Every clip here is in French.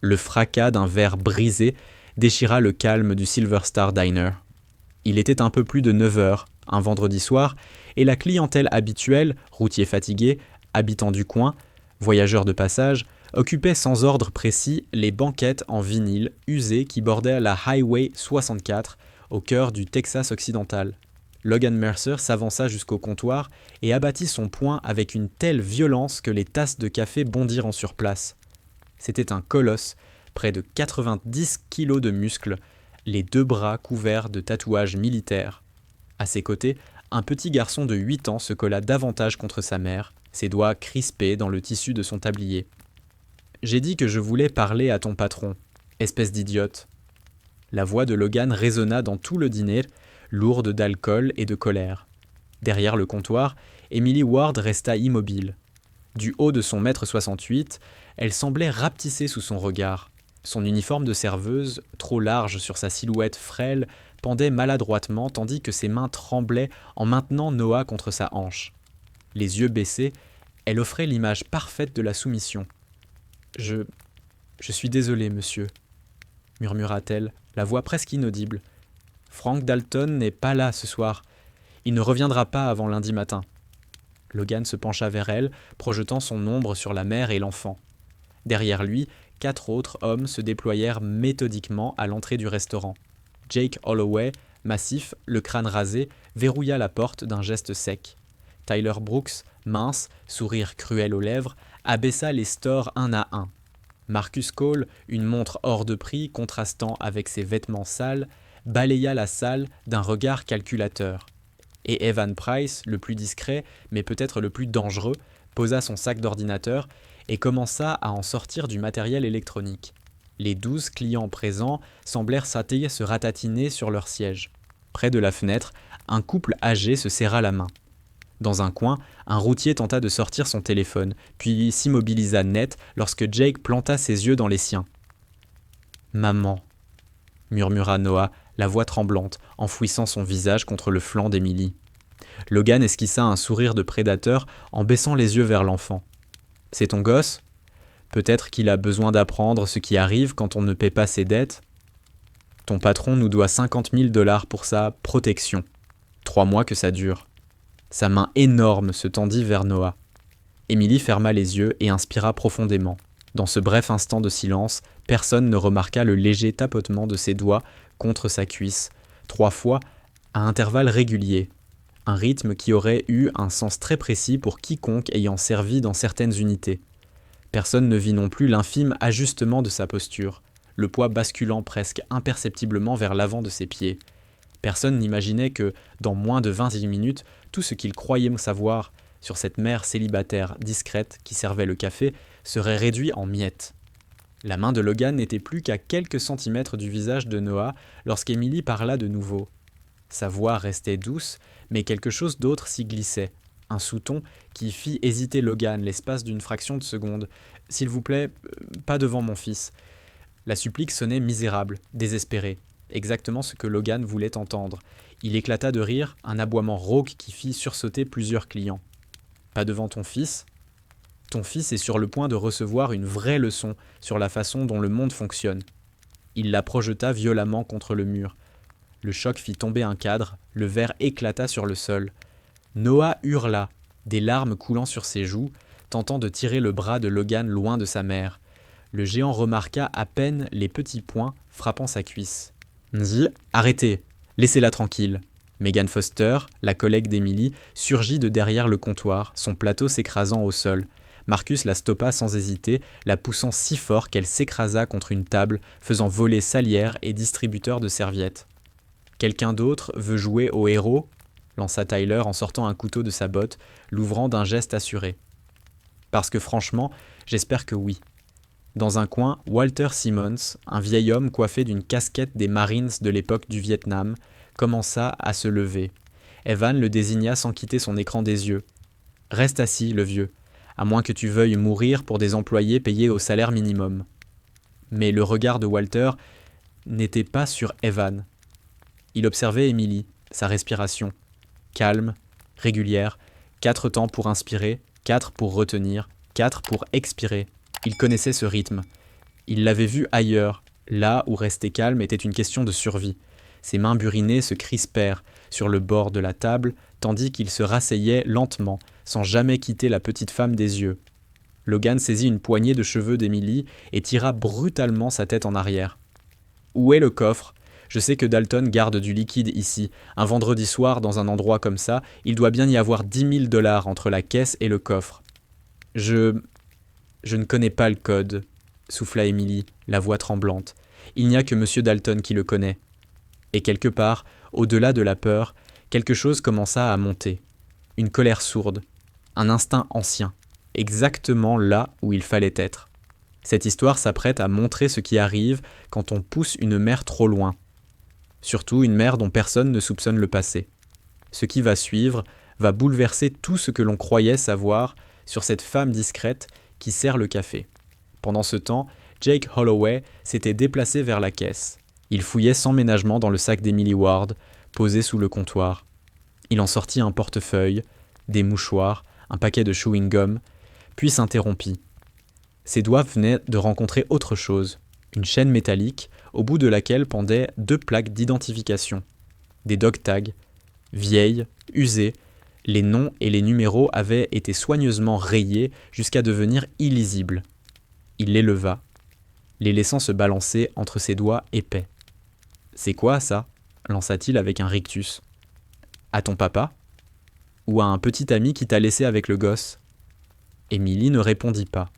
Le fracas d'un verre brisé déchira le calme du Silver Star Diner. Il était un peu plus de 9 heures, un vendredi soir, et la clientèle habituelle, routiers fatigués, habitants du coin, voyageurs de passage, occupait sans ordre précis les banquettes en vinyle usées qui bordaient la Highway 64 au cœur du Texas occidental. Logan Mercer s'avança jusqu'au comptoir et abattit son poing avec une telle violence que les tasses de café bondirent sur place. C'était un colosse, près de 90 kilos de muscles, les 2 bras couverts de tatouages militaires. À ses côtés, un petit garçon de 8 ans se colla davantage contre sa mère, ses doigts crispés dans le tissu de son tablier. « J'ai dit que je voulais parler à ton patron, espèce d'idiote. » La voix de Logan résonna dans tout le dîner, lourde d'alcool et de colère. Derrière le comptoir, Emily Ward resta immobile. Du haut de son 1,68 m, elle semblait rapetissée sous son regard. Son uniforme de serveuse, trop large sur sa silhouette frêle, pendait maladroitement tandis que ses mains tremblaient en maintenant Noah contre sa hanche. Les yeux baissés, elle offrait l'image parfaite de la soumission. « Je suis désolée, monsieur, » murmura-t-elle, la voix presque inaudible. « Frank Dalton n'est pas là ce soir. Il ne reviendra pas avant lundi matin. » Logan se pencha vers elle, projetant son ombre sur la mère et l'enfant. Derrière lui, 4 autres hommes se déployèrent méthodiquement à l'entrée du restaurant. Jake Holloway, massif, le crâne rasé, verrouilla la porte d'un geste sec. Tyler Brooks, mince, sourire cruel aux lèvres, abaissa les stores un à un. Marcus Cole, une montre hors de prix contrastant avec ses vêtements sales, balaya la salle d'un regard calculateur. Et Evan Price, le plus discret, mais peut-être le plus dangereux, posa son sac d'ordinateur et commença à en sortir du matériel électronique. Les 12 clients présents semblèrent se ratatiner sur leur siège. Près de la fenêtre, un couple âgé se serra la main. Dans un coin, un routier tenta de sortir son téléphone, puis s'immobilisa net lorsque Jake planta ses yeux dans les siens. « Maman » murmura Noah, la voix tremblante, enfouissant son visage contre le flanc d'Emily. Logan esquissa un sourire de prédateur en baissant les yeux vers l'enfant. « C'est ton gosse ? Peut-être qu'il a besoin d'apprendre ce qui arrive quand on ne paie pas ses dettes. Ton patron nous doit 50 000 $ pour sa protection. 3 mois que ça dure. » Sa main énorme se tendit vers Noah. Emily ferma les yeux et inspira profondément. Dans ce bref instant de silence, personne ne remarqua le léger tapotement de ses doigts contre sa cuisse, 3 fois, à intervalles réguliers. Un rythme qui aurait eu un sens très précis pour quiconque ayant servi dans certaines unités. Personne ne vit non plus l'infime ajustement de sa posture, le poids basculant presque imperceptiblement vers l'avant de ses pieds. Personne n'imaginait que, dans moins de 20 minutes, tout ce qu'il croyait savoir sur cette mère célibataire discrète qui servait le café serait réduit en miettes. La main de Logan n'était plus qu'à quelques centimètres du visage de Noah lorsqu'Emily parla de nouveau. Sa voix restait douce, mais quelque chose d'autre s'y glissait. Un sous-ton qui fit hésiter Logan l'espace d'une fraction de seconde. « S'il vous plaît, pas devant mon fils. » La supplique sonnait misérable, désespérée. Exactement ce que Logan voulait entendre. Il éclata de rire, un aboiement rauque qui fit sursauter plusieurs clients. « Pas devant ton fils ? Ton fils est sur le point de recevoir une vraie leçon sur la façon dont le monde fonctionne. » Il la projeta violemment contre le mur. Le choc fit tomber un cadre, le verre éclata sur le sol. Noah hurla, des larmes coulant sur ses joues, tentant de tirer le bras de Logan loin de sa mère. Le géant remarqua à peine les petits poings frappant sa cuisse. « Nzi, arrêtez, laissez-la tranquille. » Megan Foster, la collègue d'Emily, surgit de derrière le comptoir, son plateau s'écrasant au sol. Marcus la stoppa sans hésiter, la poussant si fort qu'elle s'écrasa contre une table, faisant voler salière et distributeur de serviettes. « Quelqu'un d'autre veut jouer au héros ?» lança Tyler en sortant un couteau de sa botte, l'ouvrant d'un geste assuré. « Parce que franchement, j'espère que oui. » Dans un coin, Walter Simmons, un vieil homme coiffé d'une casquette des Marines de l'époque du Vietnam, commença à se lever. Evan le désigna sans quitter son écran des yeux. « Reste assis, le vieux, à moins que tu veuilles mourir pour des employés payés au salaire minimum. » Mais le regard de Walter n'était pas sur Evan. Il observait Emily, sa respiration. Calme, régulière, 4 temps pour inspirer, 4 pour retenir, 4 pour expirer. Il connaissait ce rythme. Il l'avait vu ailleurs, là où rester calme était une question de survie. Ses mains burinées se crispèrent sur le bord de la table, tandis qu'il se rasseyait lentement, sans jamais quitter la petite femme des yeux. Logan saisit une poignée de cheveux d'Emily et tira brutalement sa tête en arrière. « Où est le coffre ? Je sais que Dalton garde du liquide ici. Un vendredi soir, dans un endroit comme ça, il doit bien y avoir 10 000 $ entre la caisse et le coffre. » Je ne connais pas le code, souffla Emily, la voix tremblante. Il n'y a que M. Dalton qui le connaît. Et quelque part, au-delà de la peur, quelque chose commença à monter. Une colère sourde, un instinct ancien, exactement là où il fallait être. Cette histoire s'apprête à montrer ce qui arrive quand on pousse une mère trop loin. Surtout une mère dont personne ne soupçonne le passé. Ce qui va suivre va bouleverser tout ce que l'on croyait savoir sur cette femme discrète qui sert le café. Pendant ce temps, Jake Holloway s'était déplacé vers la caisse. Il fouillait sans ménagement dans le sac d'Emily Ward, posé sous le comptoir. Il en sortit un portefeuille, des mouchoirs, un paquet de chewing-gum, puis s'interrompit. Ses doigts venaient de rencontrer autre chose, une chaîne métallique au bout de laquelle pendaient 2 plaques d'identification. Des dog tags, vieilles, usées, les noms et les numéros avaient été soigneusement rayés jusqu'à devenir illisibles. Il les leva, les laissant se balancer entre ses doigts épais. « C'est quoi ça ?» lança-t-il avec un rictus. « À ton papa ? Ou à un petit ami qui t'a laissé avec le gosse ?» Emily ne répondit pas.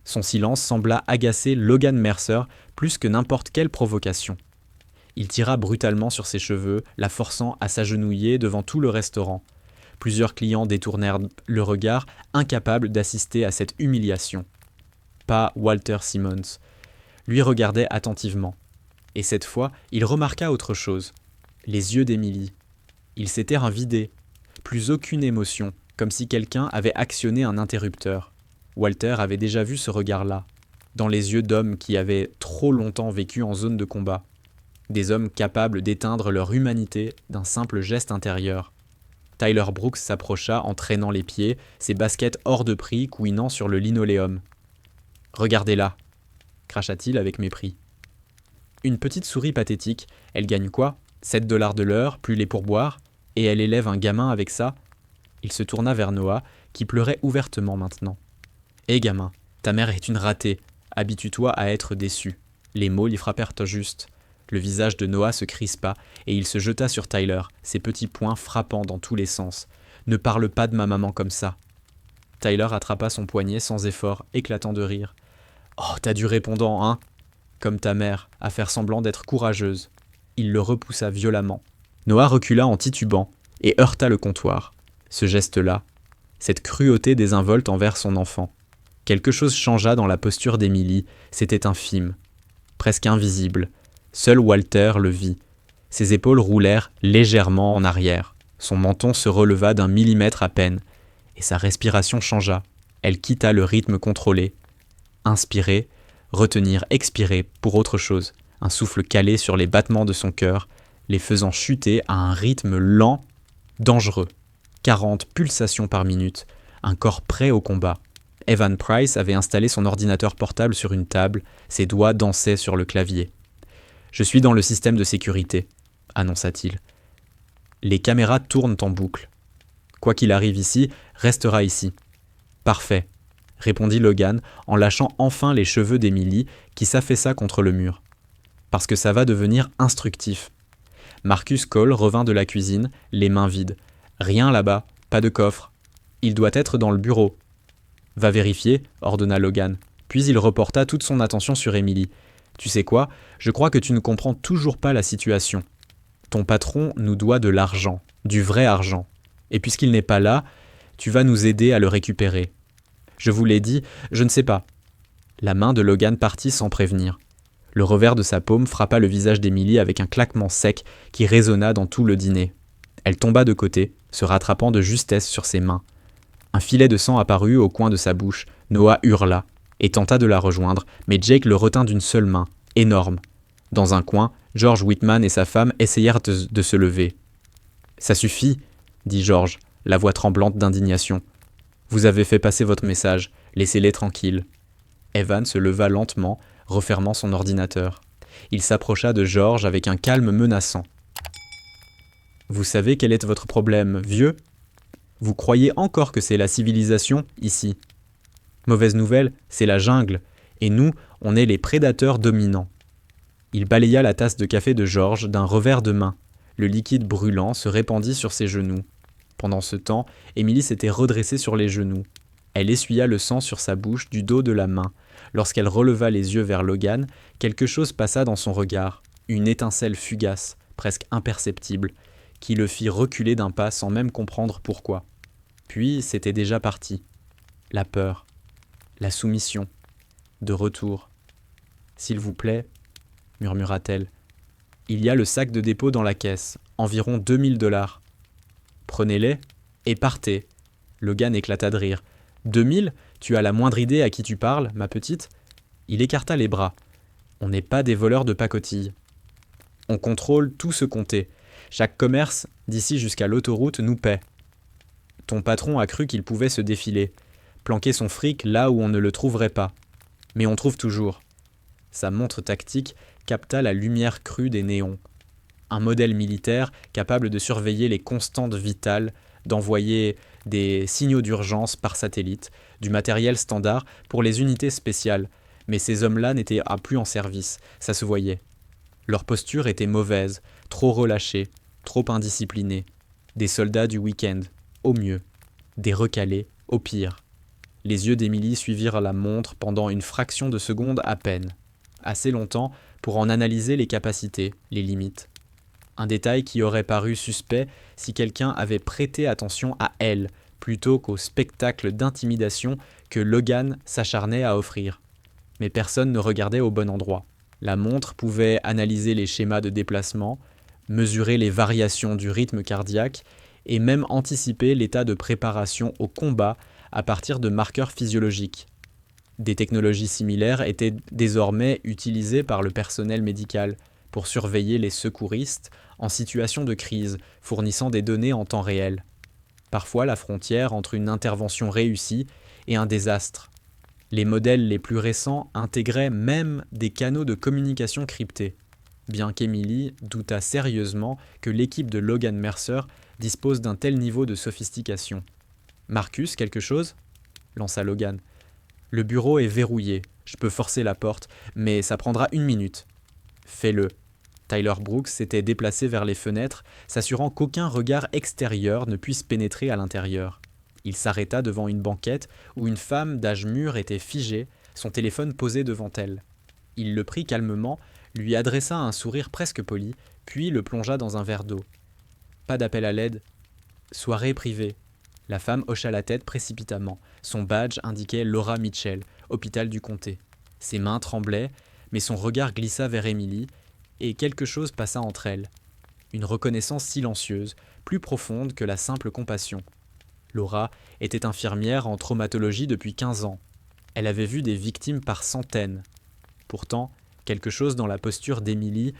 Son silence sembla agacer Logan Mercer plus que n'importe quelle provocation. Il tira brutalement sur ses cheveux, la forçant à s'agenouiller devant tout le restaurant. Plusieurs clients détournèrent le regard, incapables d'assister à cette humiliation. Pas Walter Simmons. Lui regardait attentivement. Et cette fois, il remarqua autre chose. Les yeux d'Emily. Ils s'étaient vidés. Plus aucune émotion, comme si quelqu'un avait actionné un interrupteur. Walter avait déjà vu ce regard-là, dans les yeux d'hommes qui avaient trop longtemps vécu en zone de combat. Des hommes capables d'éteindre leur humanité d'un simple geste intérieur. Tyler Brooks s'approcha en traînant les pieds, ses baskets hors de prix couinant sur le linoléum. « Regardez-la !» cracha-t-il avec mépris. Une petite souris pathétique, elle gagne quoi ? 7 $ de l'heure, plus les pourboires, et elle élève un gamin avec ça ? Il se tourna vers Noah, qui pleurait ouvertement maintenant. « Hé gamin, ta mère est une ratée, habitue-toi à être déçu. » Les mots l'y frappèrent juste. Le visage de Noah se crispa et il se jeta sur Tyler, ses petits poings frappant dans tous les sens. « Ne parle pas de ma maman comme ça. » Tyler attrapa son poignet sans effort, éclatant de rire. « Oh, t'as du répondant, hein ? Comme ta mère, à faire semblant d'être courageuse. » Il le repoussa violemment. Noah recula en titubant et heurta le comptoir. Ce geste-là, cette cruauté désinvolte envers son enfant. Quelque chose changea dans la posture d'Emily, c'était infime, presque invisible. Seul Walter le vit. Ses épaules roulèrent légèrement en arrière. Son menton se releva d'1 millimètre à peine, et sa respiration changea. Elle quitta le rythme contrôlé. Inspirer, retenir, expirer pour autre chose. Un souffle calé sur les battements de son cœur, les faisant chuter à un rythme lent, dangereux. 40 pulsations par minute, un corps prêt au combat. Evan Price avait installé son ordinateur portable sur une table, ses doigts dansaient sur le clavier. « Je suis dans le système de sécurité », annonça-t-il. « Les caméras tournent en boucle. Quoi qu'il arrive ici, restera ici. »« Parfait », répondit Logan en lâchant enfin les cheveux d'Emily qui s'affaissa contre le mur. « Parce que ça va devenir instructif. » Marcus Cole revint de la cuisine, les mains vides. « Rien là-bas, pas de coffre. Il doit être dans le bureau. »« Va vérifier », ordonna Logan. Puis il reporta toute son attention sur Emily. « Tu sais quoi ? Je crois que tu ne comprends toujours pas la situation. Ton patron nous doit de l'argent, du vrai argent. Et puisqu'il n'est pas là, tu vas nous aider à le récupérer. Je vous l'ai dit, je ne sais pas. » La main de Logan partit sans prévenir. Le revers de sa paume frappa le visage d'Emily avec un claquement sec qui résonna dans tout le dîner. Elle tomba de côté, se rattrapant de justesse sur ses mains. Un filet de sang apparut au coin de sa bouche. Noah hurla et tenta de la rejoindre, mais Jake le retint d'une seule main, énorme. Dans un coin, George Whitman et sa femme essayèrent de se lever. « Ça suffit !» dit George, la voix tremblante d'indignation. « Vous avez fait passer votre message, laissez-les tranquilles. » Evan se leva lentement, refermant son ordinateur. Il s'approcha de George avec un calme menaçant. « Vous savez quel est votre problème, vieux ? Vous croyez encore que c'est la civilisation, ici. Mauvaise nouvelle, c'est la jungle, et nous, on est les prédateurs dominants. » Il balaya la tasse de café de George d'un revers de main. Le liquide brûlant se répandit sur ses genoux. Pendant ce temps, Emily s'était redressée sur les genoux. Elle essuya le sang sur sa bouche du dos de la main. Lorsqu'elle releva les yeux vers Logan, quelque chose passa dans son regard, une étincelle fugace, presque imperceptible, qui le fit reculer d'un pas sans même comprendre pourquoi. Puis c'était déjà parti. La peur, la soumission, de retour. « S'il vous plaît, » murmura-t-elle. « Il y a le sac de dépôt dans la caisse, environ 2000 $. Prenez-les et partez. » Logan éclata de rire. 2000 ? Tu as la moindre idée à qui tu parles, ma petite ? Il écarta les bras. On n'est pas des voleurs de pacotille. On contrôle tout ce comté. Chaque commerce, d'ici jusqu'à l'autoroute, nous paie. Ton patron a cru qu'il pouvait se défiler, planquer son fric là où on ne le trouverait pas. Mais on trouve toujours. Sa montre tactique capta la lumière crue des néons. Un modèle militaire capable de surveiller les constantes vitales, d'envoyer des signaux d'urgence par satellite, du matériel standard pour les unités spéciales. Mais ces hommes-là n'étaient plus en service, ça se voyait. Leur posture était mauvaise, trop relâchée, trop indisciplinée. Des soldats du week-end, au mieux. Des recalés, au pire. Les yeux d'Emily suivirent la montre pendant une fraction de seconde à peine. Assez longtemps pour en analyser les capacités, les limites. Un détail qui aurait paru suspect si quelqu'un avait prêté attention à elle, plutôt qu'au spectacle d'intimidation que Logan s'acharnait à offrir. Mais personne ne regardait au bon endroit. La montre pouvait analyser les schémas de déplacement, mesurer les variations du rythme cardiaque et même anticiper l'état de préparation au combat à partir de marqueurs physiologiques. Des technologies similaires étaient désormais utilisées par le personnel médical pour surveiller les secouristes en situation de crise, fournissant des données en temps réel. Parfois la frontière entre une intervention réussie et un désastre. Les modèles les plus récents intégraient même des canaux de communication cryptés, bien qu'Emily doutât sérieusement que l'équipe de Logan Mercer dispose d'un tel niveau de sophistication. « Marcus, quelque chose ?» lança Logan. « Le bureau est verrouillé, je peux forcer la porte, mais ça prendra 1 minute. » « Fais-le. » Tyler Brooks s'était déplacé vers les fenêtres, s'assurant qu'aucun regard extérieur ne puisse pénétrer à l'intérieur. Il s'arrêta devant une banquette où une femme d'âge mûr était figée, son téléphone posé devant elle. Il le prit calmement, lui adressa un sourire presque poli, puis le plongea dans un verre d'eau. Pas d'appel à l'aide. Soirée privée. La femme hocha la tête précipitamment. Son badge indiquait Laura Mitchell, hôpital du comté. Ses mains tremblaient, mais son regard glissa vers Emily, et quelque chose passa entre elles. Une reconnaissance silencieuse, plus profonde que la simple compassion. Laura était infirmière en traumatologie depuis 15 ans. Elle avait vu des victimes par centaines. Pourtant, quelque chose dans la posture d'Emily,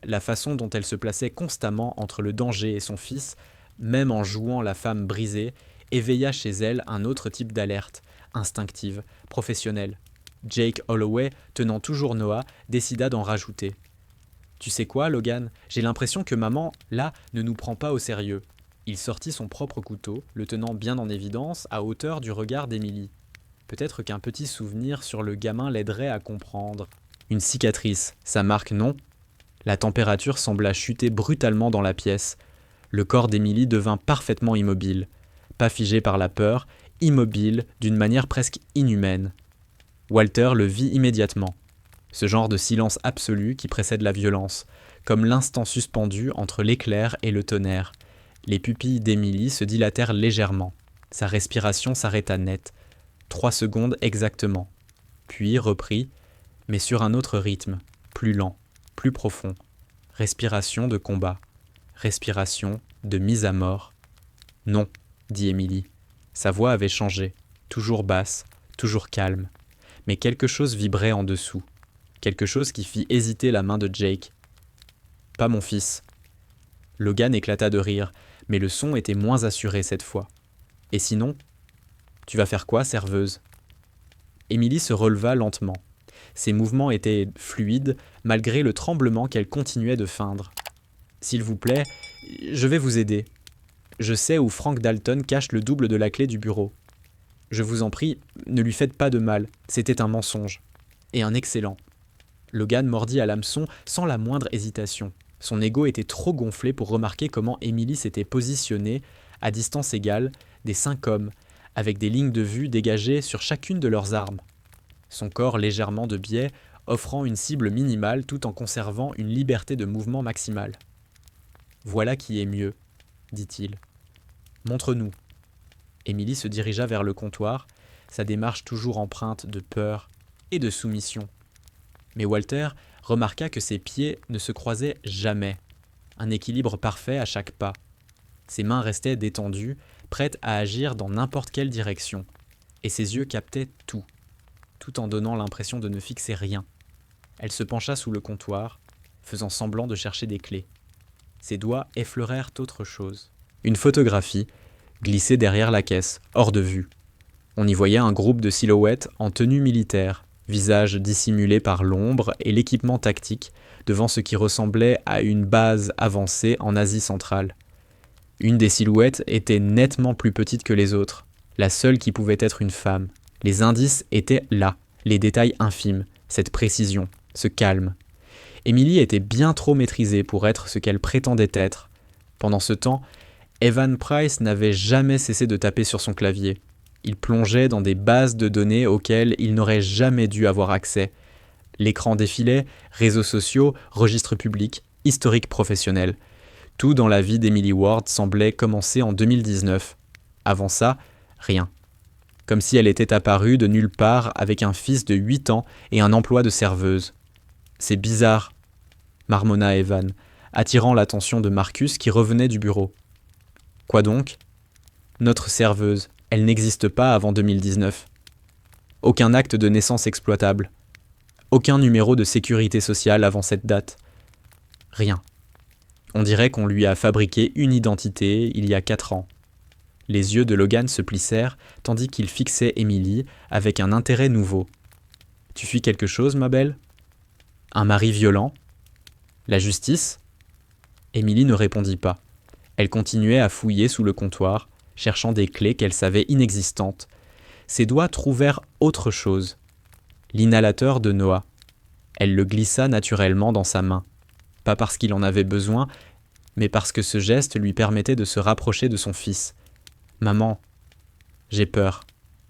la façon dont elle se plaçait constamment entre le danger et son fils, même en jouant la femme brisée, éveilla chez elle un autre type d'alerte, instinctive, professionnelle. Jake Holloway, tenant toujours Noah, décida d'en rajouter. « Tu sais quoi, Logan ? J'ai l'impression que maman, là, ne nous prend pas au sérieux. » Il sortit son propre couteau, le tenant bien en évidence, à hauteur du regard d'Emily. Peut-être qu'un petit souvenir sur le gamin l'aiderait à comprendre. Une cicatrice, ça marque, non ? La température sembla chuter brutalement dans la pièce. Le corps d'Emily devint parfaitement immobile. Pas figé par la peur, immobile d'une manière presque inhumaine. Walter le vit immédiatement. Ce genre de silence absolu qui précède la violence, comme l'instant suspendu entre l'éclair et le tonnerre. Les pupilles d'Emily se dilatèrent légèrement. Sa respiration s'arrêta net. 3 secondes exactement. Puis reprit, mais sur un autre rythme, plus lent, plus profond. Respiration de combat. Respiration de mise à mort. « Non », dit Emily. Sa voix avait changé, toujours basse, toujours calme. Mais quelque chose vibrait en dessous. Quelque chose qui fit hésiter la main de Jake. « Pas mon fils. » Logan éclata de rire, mais le son était moins assuré cette fois. « Et sinon ? Tu vas faire quoi, serveuse ?» Emily se releva lentement. Ses mouvements étaient fluides, malgré le tremblement qu'elle continuait de feindre. « S'il vous plaît, je vais vous aider. Je sais où Frank Dalton cache le double de la clé du bureau. Je vous en prie, ne lui faites pas de mal, c'était un mensonge. Et un excellent. » Logan mordit à l'hameçon sans la moindre hésitation. Son ego était trop gonflé pour remarquer comment Emily s'était positionnée, à distance égale, des 5 hommes, avec des lignes de vue dégagées sur chacune de leurs armes. Son corps légèrement de biais, offrant une cible minimale tout en conservant une liberté de mouvement maximale. « Voilà qui est mieux, » dit-il. « Montre-nous. » Emily se dirigea vers le comptoir, sa démarche toujours empreinte de peur et de soumission. Mais Walter remarqua que ses pieds ne se croisaient jamais, un équilibre parfait à chaque pas. Ses mains restaient détendues, prêtes à agir dans n'importe quelle direction, et ses yeux captaient tout en donnant l'impression de ne fixer rien. Elle se pencha sous le comptoir, faisant semblant de chercher des clés. Ses doigts effleurèrent autre chose. Une photographie, glissée derrière la caisse, hors de vue. On y voyait un groupe de silhouettes en tenue militaire, visage dissimulé par l'ombre et l'équipement tactique, devant ce qui ressemblait à une base avancée en Asie centrale. Une des silhouettes était nettement plus petite que les autres, la seule qui pouvait être une femme. Les indices étaient là, les détails infimes, cette précision, ce calme. Emily était bien trop maîtrisée pour être ce qu'elle prétendait être. Pendant ce temps, Evan Price n'avait jamais cessé de taper sur son clavier. Il plongeait dans des bases de données auxquelles il n'aurait jamais dû avoir accès. L'écran défilait, réseaux sociaux, registres publics, historique professionnel. Tout dans la vie d'Emily Ward semblait commencer en 2019. Avant ça, rien. Comme si elle était apparue de nulle part avec un fils de 8 ans et un emploi de serveuse. « C'est bizarre », marmonna Evan, attirant l'attention de Marcus qui revenait du bureau. « Quoi donc ? Notre serveuse, elle n'existe pas avant 2019. Aucun acte de naissance exploitable. Aucun numéro de sécurité sociale avant cette date. Rien. On dirait qu'on lui a fabriqué une identité il y a 4 ans. » Les yeux de Logan se plissèrent, tandis qu'il fixait Emily avec un intérêt nouveau. « Tu fuis quelque chose, ma belle ? Un mari violent ? La justice ?» Emily ne répondit pas. Elle continuait à fouiller sous le comptoir, cherchant des clés qu'elle savait inexistantes. Ses doigts trouvèrent autre chose. L'inhalateur de Noah. Elle le glissa naturellement dans sa main. Pas parce qu'il en avait besoin, mais parce que ce geste lui permettait de se rapprocher de son fils. « Maman, j'ai peur »,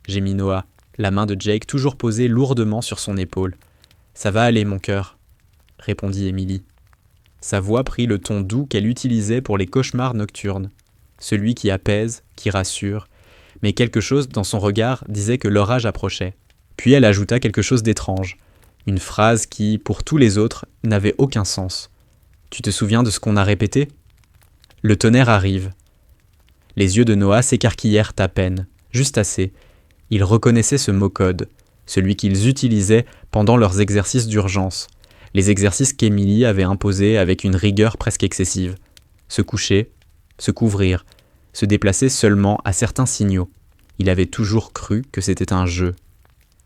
gémit Noah, la main de Jake toujours posée lourdement sur son épaule. « Ça va aller, mon cœur », répondit Emily. Sa voix prit le ton doux qu'elle utilisait pour les cauchemars nocturnes, celui qui apaise, qui rassure, mais quelque chose dans son regard disait que l'orage approchait. Puis elle ajouta quelque chose d'étrange, une phrase qui, pour tous les autres, n'avait aucun sens. « Tu te souviens de ce qu'on a répété ? Le tonnerre arrive. » Les yeux de Noah s'écarquillèrent à peine, juste assez. Ils reconnaissaient ce mot-code, celui qu'ils utilisaient pendant leurs exercices d'urgence, les exercices qu'Emily avait imposés avec une rigueur presque excessive. Se coucher, se couvrir, se déplacer seulement à certains signaux. Il avait toujours cru que c'était un jeu,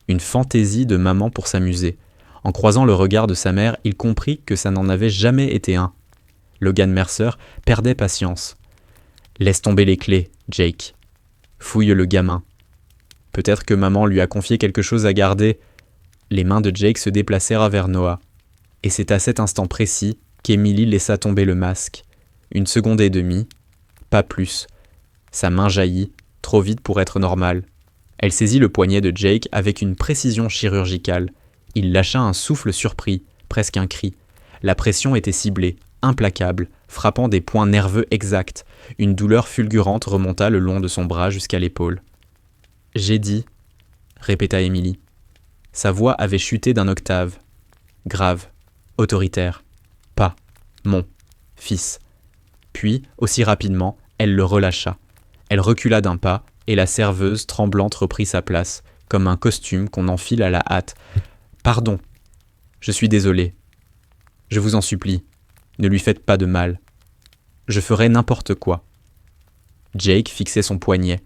une fantaisie de maman pour s'amuser. En croisant le regard de sa mère, il comprit que ça n'en avait jamais été un. Logan Mercer perdait patience. « Laisse tomber les clés, Jake. Fouille le gamin. Peut-être que maman lui a confié quelque chose à garder. » Les mains de Jake se déplacèrent vers Noah. Et c'est à cet instant précis qu'Emily laissa tomber le masque. 1 seconde et demie, pas plus. Sa main jaillit, trop vite pour être normale. Elle saisit le poignet de Jake avec une précision chirurgicale. Il lâcha un souffle surpris, presque un cri. La pression était ciblée, implacable, frappant des points nerveux exacts. Une douleur fulgurante remonta le long de son bras jusqu'à l'épaule. « J'ai dit », répéta Emily. Sa voix avait chuté d'un octave. Grave, autoritaire. Pas, mon, fils. Puis, aussi rapidement, elle le relâcha. Elle recula d'un pas, et la serveuse tremblante reprit sa place, comme un costume qu'on enfile à la hâte. « Pardon. Je suis désolé. Je vous en supplie. Ne lui faites pas de mal. Je ferai n'importe quoi. » Jake fixait son poignet.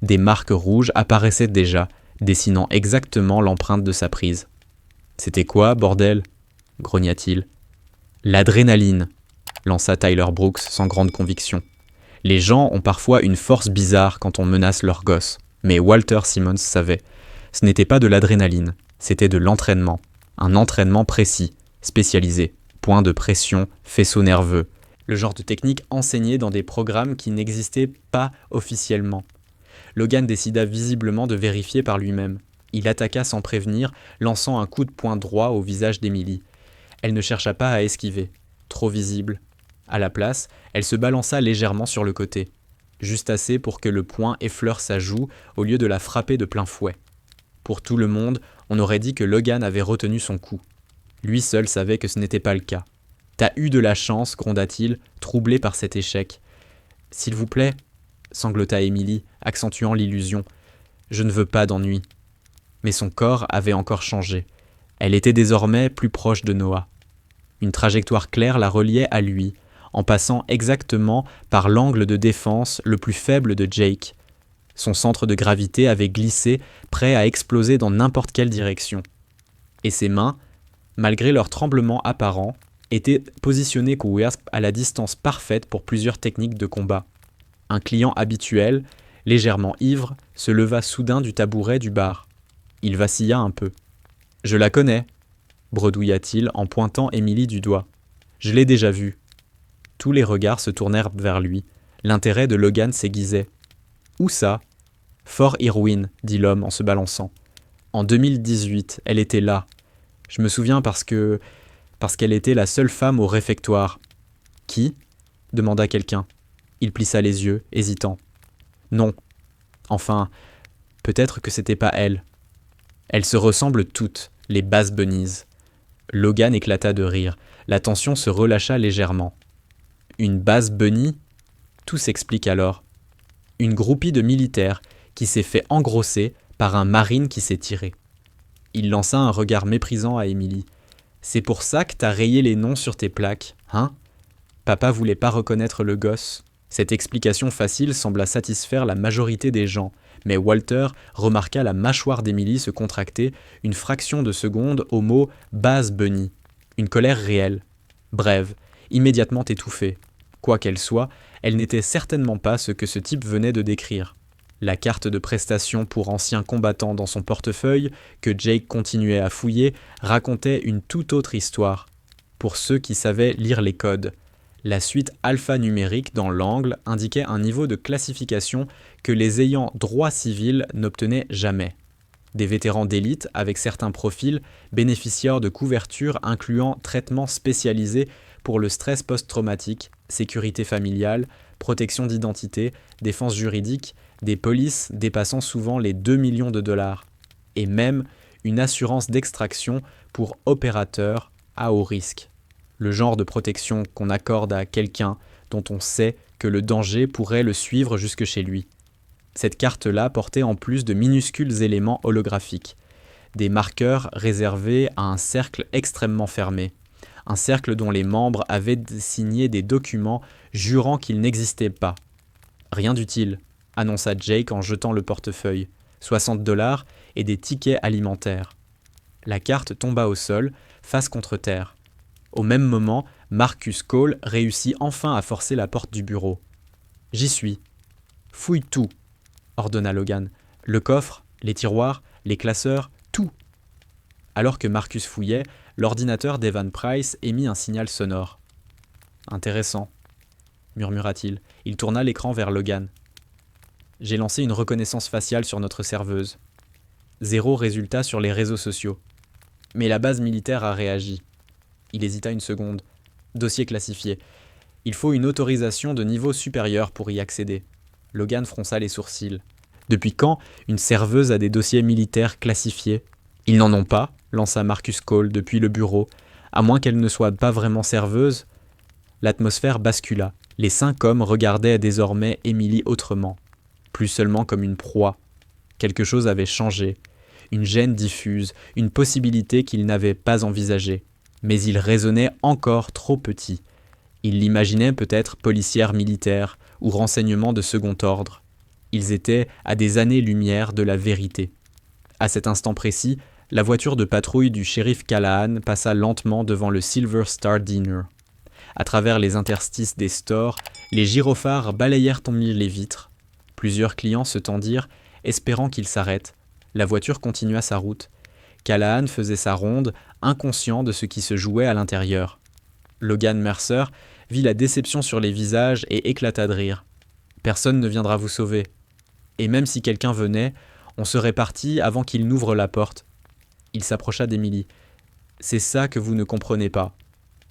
Des marques rouges apparaissaient déjà, dessinant exactement l'empreinte de sa prise. C'était quoi, bordel ? Grogna-t-il. L'adrénaline, lança Tyler Brooks sans grande conviction. Les gens ont parfois une force bizarre quand on menace leur gosse, mais Walter Simmons savait. Ce n'était pas de l'adrénaline, c'était de l'entraînement. Un entraînement précis, spécialisé. Point de pression, faisceau nerveux. Le genre de technique enseignée dans des programmes qui n'existaient pas officiellement. Logan décida visiblement de vérifier par lui-même. Il attaqua sans prévenir, lançant un coup de poing droit au visage d'Emily. Elle ne chercha pas à esquiver. Trop visible. À la place, elle se balança légèrement sur le côté. Juste assez pour que le poing effleure sa joue au lieu de la frapper de plein fouet. Pour tout le monde, on aurait dit que Logan avait retenu son coup. Lui seul savait que ce n'était pas le cas. « T'as eu de la chance, gronda-t-il, troublé par cet échec. « S'il vous plaît, sanglota Emily, accentuant l'illusion. Je ne veux pas d'ennui. Mais son corps avait encore changé. Elle était désormais plus proche de Noah. Une trajectoire claire la reliait à lui, en passant exactement par l'angle de défense le plus faible de Jake. Son centre de gravité avait glissé, prêt à exploser dans n'importe quelle direction. Et ses mains, malgré leur tremblement apparent, étaient positionnées à la distance parfaite pour plusieurs techniques de combat. Un client habituel, légèrement ivre, se leva soudain du tabouret du bar. Il vacilla un peu. « Je la connais », bredouilla-t-il en pointant Emily du doigt. « Je l'ai déjà vue. » Tous les regards se tournèrent vers lui. L'intérêt de Logan s'aiguisait. « Où ça ?»« Fort Irwin, » dit l'homme en se balançant. « En 2018, elle était là. Je me souviens parce qu'elle était la seule femme au réfectoire. »« Qui ?» demanda quelqu'un. Il plissa les yeux, hésitant. « Non. Enfin, peut-être que c'était pas elle. Elles se ressemblent toutes, les Bass Bunnies. » Logan éclata de rire. La tension se relâcha légèrement. Une Bass Bunny ? Tout s'explique alors. Une groupie de militaires qui s'est fait engrosser par un marine qui s'est tiré. Il lança un regard méprisant à Emily. « C'est pour ça que t'as rayé les noms sur tes plaques, hein ? » Papa voulait pas reconnaître le gosse. Cette explication facile sembla satisfaire la majorité des gens, mais Walter remarqua la mâchoire d'Emily se contracter une fraction de seconde au mot « Bass Bunny », une colère réelle. Brève, immédiatement étouffée. Quoi qu'elle soit, elle n'était certainement pas ce que ce type venait de décrire. La carte de prestation pour anciens combattants dans son portefeuille, que Jake continuait à fouiller, racontait une toute autre histoire. Pour ceux qui savaient lire les codes. La suite alphanumérique dans l'angle indiquait un niveau de classification que les ayants droit civil n'obtenaient jamais. Des vétérans d'élite avec certains profils bénéficiaires de couverture incluant traitements spécialisés pour le stress post-traumatique, sécurité familiale, protection d'identité, défense juridique, des polices dépassant souvent les 2 millions de dollars, et même une assurance d'extraction pour opérateurs à haut risque. Le genre de protection qu'on accorde à quelqu'un dont on sait que le danger pourrait le suivre jusque chez lui. Cette carte-là portait en plus de minuscules éléments holographiques, des marqueurs réservés à un cercle extrêmement fermé, un cercle dont les membres avaient signé des documents jurant qu'ils n'existaient pas. « Rien d'utile », annonça Jake en jetant le portefeuille, 60 $ et des tickets alimentaires. La carte tomba au sol, face contre terre. Au même moment, Marcus Cole réussit enfin à forcer la porte du bureau. « J'y suis. »« Fouille tout », ordonna Logan. « Le coffre, les tiroirs, les classeurs, tout !» Alors que Marcus fouillait, l'ordinateur d'Evan Price émit un signal sonore. « Intéressant, » murmura-t-il. Il tourna l'écran vers Logan. « J'ai lancé une reconnaissance faciale sur notre serveuse. 0 résultat sur les réseaux sociaux. Mais la base militaire a réagi. » Il hésita une seconde. Dossier classifié. Il faut une autorisation de niveau supérieur pour y accéder. Logan fronça les sourcils. Depuis quand une serveuse a des dossiers militaires classifiés ? Ils n'en ont pas, lança Marcus Cole depuis le bureau. À moins qu'elle ne soit pas vraiment serveuse. L'atmosphère bascula. Les 5 hommes regardaient désormais Emily autrement. Plus seulement comme une proie. Quelque chose avait changé. Une gêne diffuse, une possibilité qu'ils n'avaient pas envisagée. Mais il raisonnait encore trop petit. Il l'imaginait peut-être policière militaire ou renseignement de second ordre. Ils étaient à des années-lumière de la vérité. À cet instant précis, la voiture de patrouille du shérif Callahan passa lentement devant le Silver Star Diner. À travers les interstices des stores, les gyrophares balayèrent en mille les vitres. Plusieurs clients se tendirent, espérant qu'il s'arrête. La voiture continua sa route. Callahan faisait sa ronde, inconscient de ce qui se jouait à l'intérieur. Logan Mercer vit la déception sur les visages et éclata de rire. Personne ne viendra vous sauver. Et même si quelqu'un venait, on serait parti avant qu'il n'ouvre la porte. Il s'approcha d'Emily. C'est ça que vous ne comprenez pas.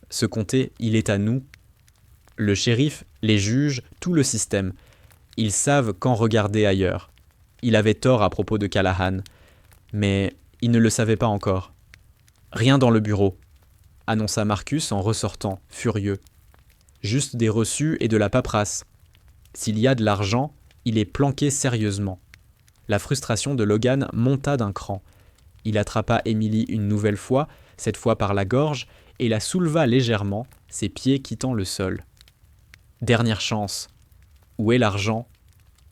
Ce comté, il est à nous. Le shérif, les juges, tout le système. Ils savent quand regarder ailleurs. Il avait tort à propos de Callahan, mais il ne le savait pas encore. Rien dans le bureau, annonça Marcus en ressortant, furieux. Juste des reçus et de la paperasse. S'il y a de l'argent, il est planqué sérieusement. La frustration de Logan monta d'un cran. Il attrapa Emily une nouvelle fois, cette fois par la gorge, et la souleva légèrement, ses pieds quittant le sol. Dernière chance. Où est l'argent ?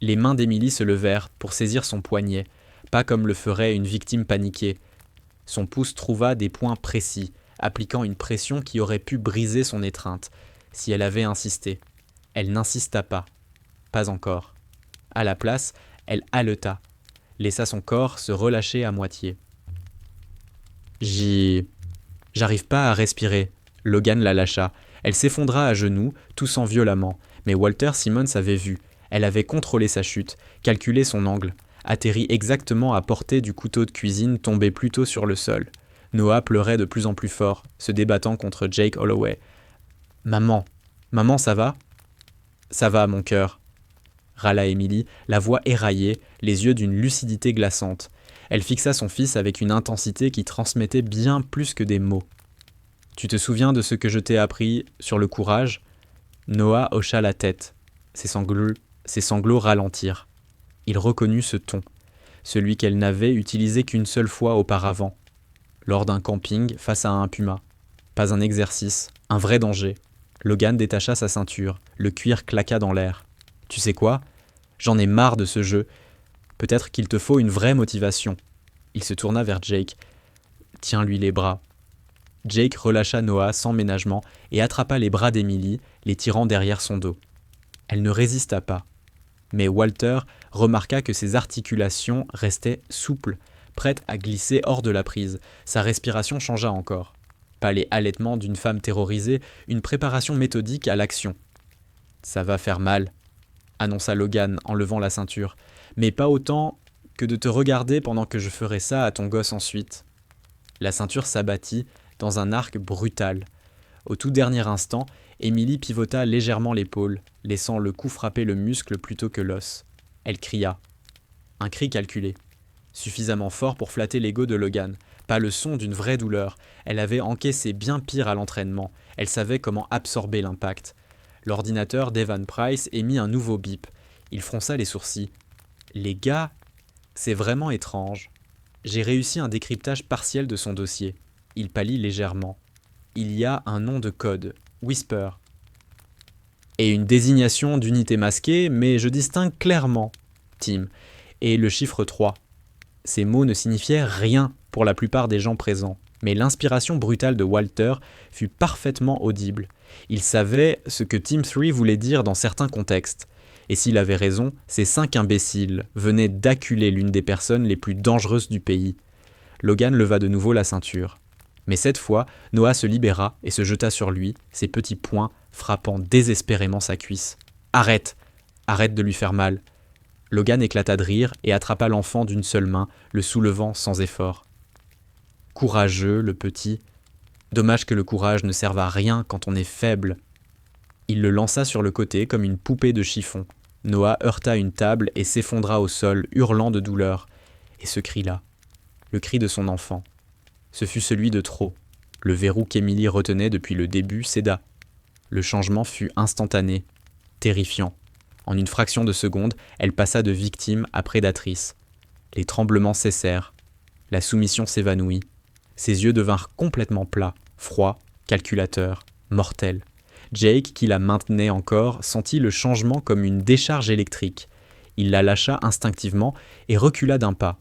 Les mains d'Emily se levèrent pour saisir son poignet, pas comme le ferait une victime paniquée. Son pouce trouva des points précis, appliquant une pression qui aurait pu briser son étreinte, si elle avait insisté. Elle n'insista pas. Pas encore. À la place, elle haleta, laissa son corps se relâcher à moitié. J'arrive pas à respirer. Logan la lâcha. Elle s'effondra à genoux, toussant violemment. Mais Walter Simmons avait vu. Elle avait contrôlé sa chute, calculé son angle, atterri exactement à portée du couteau de cuisine tombé plus tôt sur le sol. Noah pleurait de plus en plus fort, se débattant contre Jake Holloway. « Maman, ça va ?»« Ça va, mon cœur. » râla Emily, la voix éraillée, les yeux d'une lucidité glaçante. Elle fixa son fils avec une intensité qui transmettait bien plus que des mots. « Tu te souviens de ce que je t'ai appris sur le courage ?» Noah hocha la tête. Ses sanglots ralentirent. Il reconnut ce ton, celui qu'elle n'avait utilisé qu'une seule fois auparavant, lors d'un camping face à un puma. Pas un exercice, un vrai danger. Logan détacha sa ceinture, le cuir claqua dans l'air. « Tu sais quoi ? J'en ai marre de ce jeu. Peut-être qu'il te faut une vraie motivation. » Il se tourna vers Jake. « Tiens-lui les bras. » Jake relâcha Noah sans ménagement et attrapa les bras d'Emily, les tirant derrière son dos. Elle ne résista pas. Mais Walter remarqua que ses articulations restaient souples, prêtes à glisser hors de la prise. Sa respiration changea encore. Pas les halètements d'une femme terrorisée, une préparation méthodique à l'action. « Ça va faire mal », annonça Logan en levant la ceinture. « Mais pas autant que de te regarder pendant que je ferai ça à ton gosse ensuite. » La ceinture s'abattit dans un arc brutal. Au tout dernier instant, Emily pivota légèrement l'épaule, laissant le coup frapper le muscle plutôt que l'os. Elle cria. Un cri calculé. Suffisamment fort pour flatter l'ego de Logan. Pas le son d'une vraie douleur. Elle avait encaissé bien pire à l'entraînement. Elle savait comment absorber l'impact. L'ordinateur d'Evan Price émit un nouveau bip. Il fronça les sourcils. « Les gars, c'est vraiment étrange. J'ai réussi un décryptage partiel de son dossier. » Il pâlit légèrement. « Il y a un nom de code. Whisper. Et une désignation d'unité masquée, mais je distingue clairement. Tim. Et le chiffre 3. » Ces mots ne signifiaient rien pour la plupart des gens présents, mais l'inspiration brutale de Walter fut parfaitement audible. Il savait ce que Team 3 voulait dire dans certains contextes. Et s'il avait raison, ces 5 imbéciles venaient d'acculer l'une des personnes les plus dangereuses du pays. Logan leva de nouveau la ceinture. Mais cette fois, Noah se libéra et se jeta sur lui, ses petits poings frappant désespérément sa cuisse. « Arrête ! Arrête de lui faire mal !» Logan éclata de rire et attrapa l'enfant d'une seule main, le soulevant sans effort. Courageux, le petit. Dommage que le courage ne serve à rien quand on est faible. Il le lança sur le côté comme une poupée de chiffon. Noah heurta une table et s'effondra au sol, hurlant de douleur. Et ce cri-là, le cri de son enfant. Ce fut celui de trop. Le verrou qu'Emily retenait depuis le début céda. Le changement fut instantané, terrifiant. En une fraction de seconde, elle passa de victime à prédatrice. Les tremblements cessèrent. La soumission s'évanouit. Ses yeux devinrent complètement plats, froids, calculateurs, mortels. Jake, qui la maintenait encore, sentit le changement comme une décharge électrique. Il la lâcha instinctivement et recula d'un pas.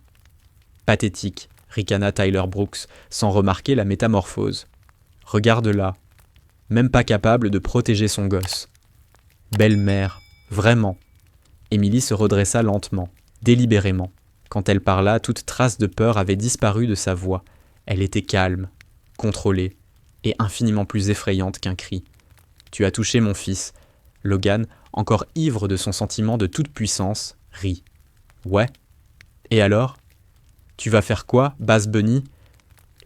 Pathétique, ricana Tyler Brooks, sans remarquer la métamorphose. Regarde-la, même pas capable de protéger son gosse. Belle-mère, vraiment. Émilie se redressa lentement, délibérément. Quand elle parla, toute trace de peur avait disparu de sa voix. Elle était calme, contrôlée, et infiniment plus effrayante qu'un cri. « Tu as touché mon fils. » Logan, encore ivre de son sentiment de toute puissance, rit. « Ouais. Et alors ? Tu vas faire quoi, Bass Bunny ?»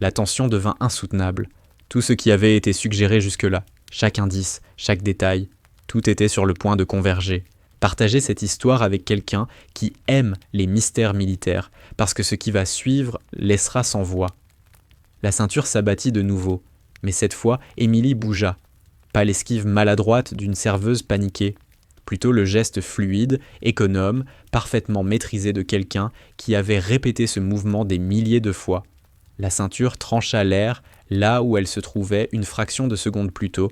La tension devint insoutenable. Tout ce qui avait été suggéré jusque-là, chaque indice, chaque détail, tout était sur le point de converger. Partager cette histoire avec quelqu'un qui aime les mystères militaires, parce que ce qui va suivre laissera sans voix. La ceinture s'abattit de nouveau, mais cette fois, Émilie bougea. Pas l'esquive maladroite d'une serveuse paniquée, plutôt le geste fluide, économe, parfaitement maîtrisé de quelqu'un qui avait répété ce mouvement des milliers de fois. La ceinture trancha l'air là où elle se trouvait une fraction de seconde plus tôt,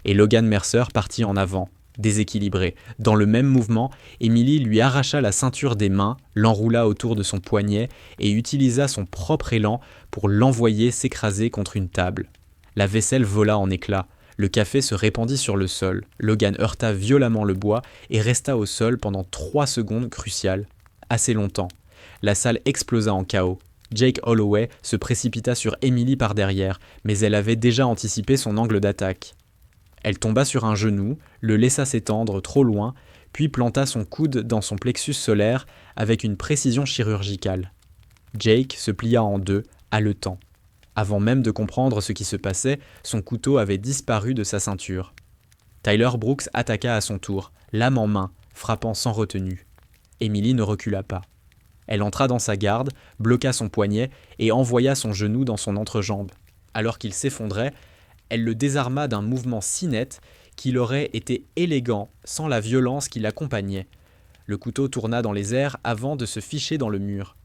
et Logan Mercer partit en avant, déséquilibré. Dans le même mouvement, Émilie lui arracha la ceinture des mains, l'enroula autour de son poignet et utilisa son propre élan pour l'envoyer s'écraser contre une table. La vaisselle vola en éclats. Le café se répandit sur le sol. Logan heurta violemment le bois et resta au sol pendant 3 secondes cruciales. Assez longtemps. La salle explosa en chaos. Jake Holloway se précipita sur Émilie par derrière, mais elle avait déjà anticipé son angle d'attaque. Elle tomba sur un genou, le laissa s'étendre trop loin, puis planta son coude dans son plexus solaire avec une précision chirurgicale. Jake se plia en deux, haletant. Avant même de comprendre ce qui se passait, son couteau avait disparu de sa ceinture. Tyler Brooks attaqua à son tour, lame en main, frappant sans retenue. Émilie ne recula pas. Elle entra dans sa garde, bloqua son poignet et envoya son genou dans son entrejambe. Alors qu'il s'effondrait, elle le désarma d'un mouvement si net qu'il aurait été élégant sans la violence qui l'accompagnait. Le couteau tourna dans les airs avant de se ficher dans le mur.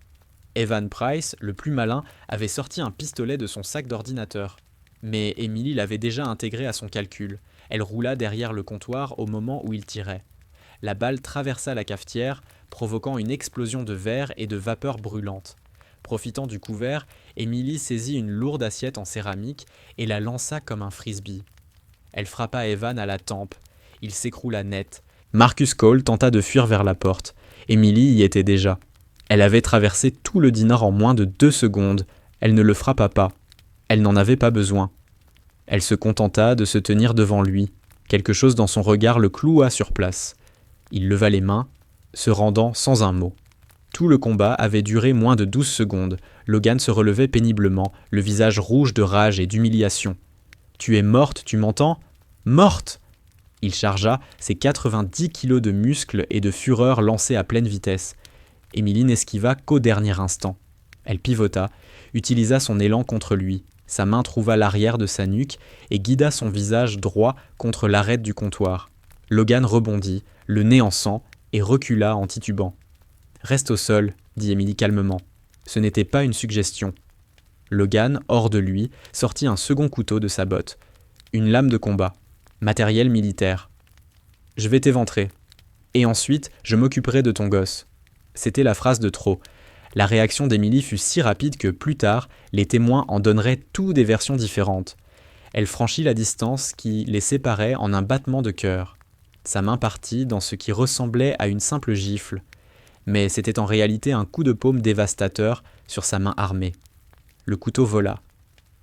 Evan Price, le plus malin, avait sorti un pistolet de son sac d'ordinateur. Mais Émilie l'avait déjà intégré à son calcul. Elle roula derrière le comptoir au moment où il tirait. La balle traversa la cafetière, provoquant une explosion de verre et de vapeur brûlante. Profitant du couvert, Émilie saisit une lourde assiette en céramique et la lança comme un frisbee. Elle frappa Evan à la tempe. Il s'écroula net. Marcus Cole tenta de fuir vers la porte. Émilie y était déjà. Elle avait traversé tout le dîner en moins de 2 secondes. Elle ne le frappa pas. Elle n'en avait pas besoin. Elle se contenta de se tenir devant lui. Quelque chose dans son regard le cloua sur place. Il leva les mains, se rendant sans un mot. Tout le combat avait duré moins de 12 secondes. Logan se relevait péniblement, le visage rouge de rage et d'humiliation. « Tu es morte, tu m'entends ? Morte !» Il chargea, ses 90 kilos de muscles et de fureur lancés à pleine vitesse. Émilie n'esquiva qu'au dernier instant. Elle pivota, utilisa son élan contre lui. Sa main trouva l'arrière de sa nuque et guida son visage droit contre l'arête du comptoir. Logan rebondit, le nez en sang, et recula en titubant. « Reste au sol, » dit Émilie calmement. Ce n'était pas une suggestion. Logan, hors de lui, sortit un second couteau de sa botte. Une lame de combat. Matériel militaire. « Je vais t'éventrer. Et ensuite, je m'occuperai de ton gosse. » C'était la phrase de trop. La réaction d'Émilie fut si rapide que, plus tard, les témoins en donneraient tous des versions différentes. Elle franchit la distance qui les séparait en un battement de cœur. Sa main partit dans ce qui ressemblait à une simple gifle. Mais c'était en réalité un coup de paume dévastateur sur sa main armée. Le couteau vola.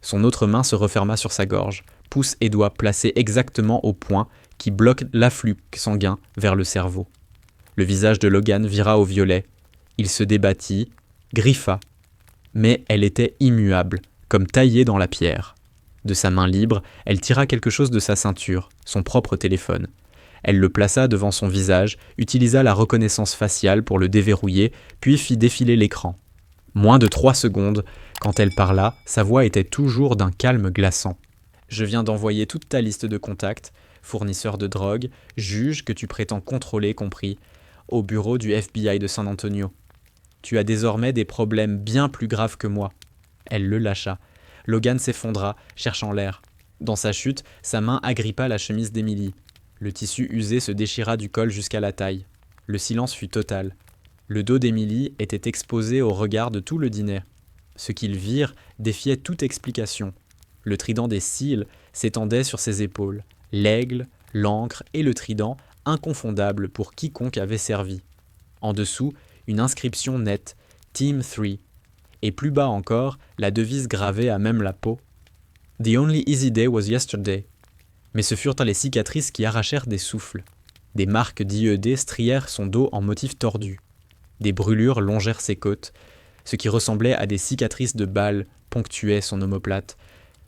Son autre main se referma sur sa gorge, pouce et doigt placés exactement au point qui bloque l'afflux sanguin vers le cerveau. Le visage de Logan vira au violet. Il se débattit, griffa. Mais elle était immuable, comme taillée dans la pierre. De sa main libre, elle tira quelque chose de sa ceinture, son propre téléphone. Elle le plaça devant son visage, utilisa la reconnaissance faciale pour le déverrouiller, puis fit défiler l'écran. Moins de 3 secondes, quand elle parla, sa voix était toujours d'un calme glaçant. « Je viens d'envoyer toute ta liste de contacts, fournisseurs de drogue, juges que tu prétends contrôler compris, au bureau du FBI de San Antonio. Tu as désormais des problèmes bien plus graves que moi. » Elle le lâcha. Logan s'effondra, cherchant l'air. Dans sa chute, sa main agrippa la chemise d'Émilie. Le tissu usé se déchira du col jusqu'à la taille. Le silence fut total. Le dos d'Émilie était exposé au regard de tout le dîner. Ce qu'ils virent défiait toute explication. Le trident des Seals s'étendait sur ses épaules, l'aigle, l'encre et le trident inconfondables pour quiconque avait servi. En dessous, une inscription nette, Team 3, et plus bas encore, la devise gravée à même la peau. The only easy day was yesterday. Mais ce furent les cicatrices qui arrachèrent des souffles. Des marques d'IED strièrent son dos en motifs tordus. Des brûlures longèrent ses côtes. Ce qui ressemblait à des cicatrices de balles ponctuait son omoplate.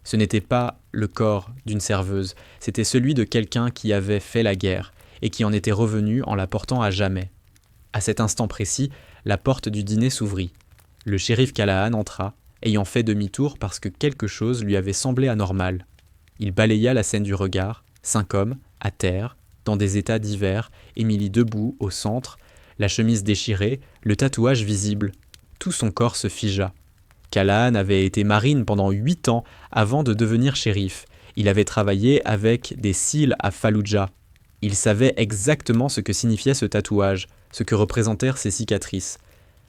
Ce n'était pas le corps d'une serveuse, c'était celui de quelqu'un qui avait fait la guerre et qui en était revenu en la portant à jamais. À cet instant précis, la porte du dîner s'ouvrit. Le shérif Callahan entra, ayant fait demi-tour parce que quelque chose lui avait semblé anormal. Il balaya la scène du regard, 5 hommes, à terre, dans des états divers, Émilie debout, au centre, la chemise déchirée, le tatouage visible. Tout son corps se figea. Callahan avait été marine pendant 8 ans avant de devenir shérif. Il avait travaillé avec des Seals à Fallujah. Il savait exactement ce que signifiait ce tatouage, ce que représentèrent ces cicatrices.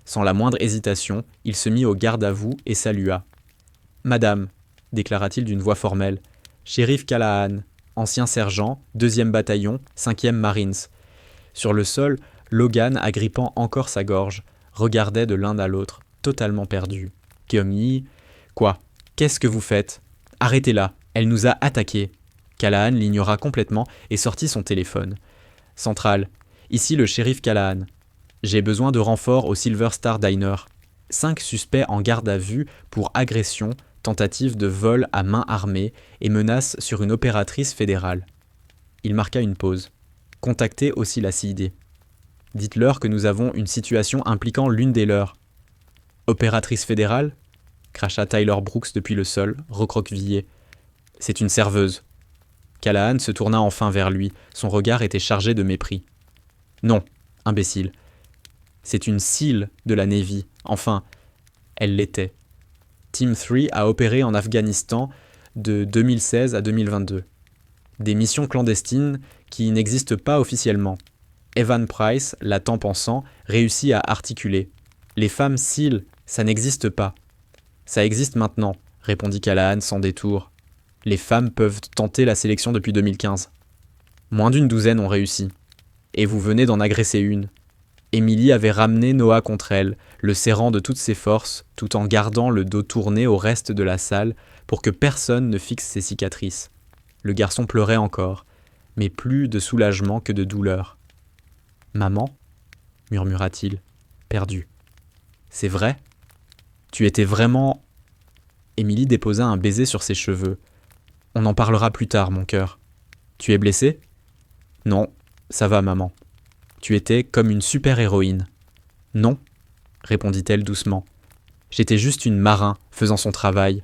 Sans la moindre hésitation, il se mit au garde à vous et salua. « Madame », déclara-t-il d'une voix formelle, « Shérif Callahan, ancien sergent, 2e bataillon, 5e Marines. » Sur le sol, Logan, agrippant encore sa gorge, regardait de l'un à l'autre, totalement perdu. Keomni, « Quoi? Qu'est-ce que vous faites? Arrêtez-la, elle nous a attaqués. » Callahan l'ignora complètement et sortit son téléphone. « Centrale, ici le shérif Callahan. J'ai besoin de renforts au Silver Star Diner. 5 suspects en garde à vue pour agression, tentative de vol à main armée et menace sur une opératrice fédérale. » Il marqua une pause. « Contactez aussi la CID. Dites-leur que nous avons une situation impliquant l'une des leurs. »« Opératrice fédérale ?» cracha Tyler Brooks depuis le sol, recroquevillé. « C'est une serveuse. » Callahan se tourna enfin vers lui, son regard était chargé de mépris. « Non, imbécile. C'est une SEAL de la Navy, enfin, elle l'était. Team 3 a opéré en Afghanistan de 2016 à 2022. Des missions clandestines qui n'existent pas officiellement. Evan Price, la temps pensant, réussit à articuler. Les femmes SEAL, ça n'existe pas. Ça existe maintenant, répondit Callahan sans détour. Les femmes peuvent tenter la sélection depuis 2015. Moins d'une douzaine ont réussi. Et vous venez d'en agresser une. Emily avait ramené Noah contre elle, le serrant de toutes ses forces, tout en gardant le dos tourné au reste de la salle pour que personne ne fixe ses cicatrices. Le garçon pleurait encore, mais plus de soulagement que de douleur. « Maman » murmura-t-il, perdu. « C'est vrai ? Tu étais vraiment... » Emily déposa un baiser sur ses cheveux. « On en parlera plus tard, mon cœur. Tu es blessée ? » ?»« Non, ça va, maman. » « Tu étais comme une super-héroïne. »« Non, » répondit-elle doucement. « J'étais juste une marin faisant son travail. »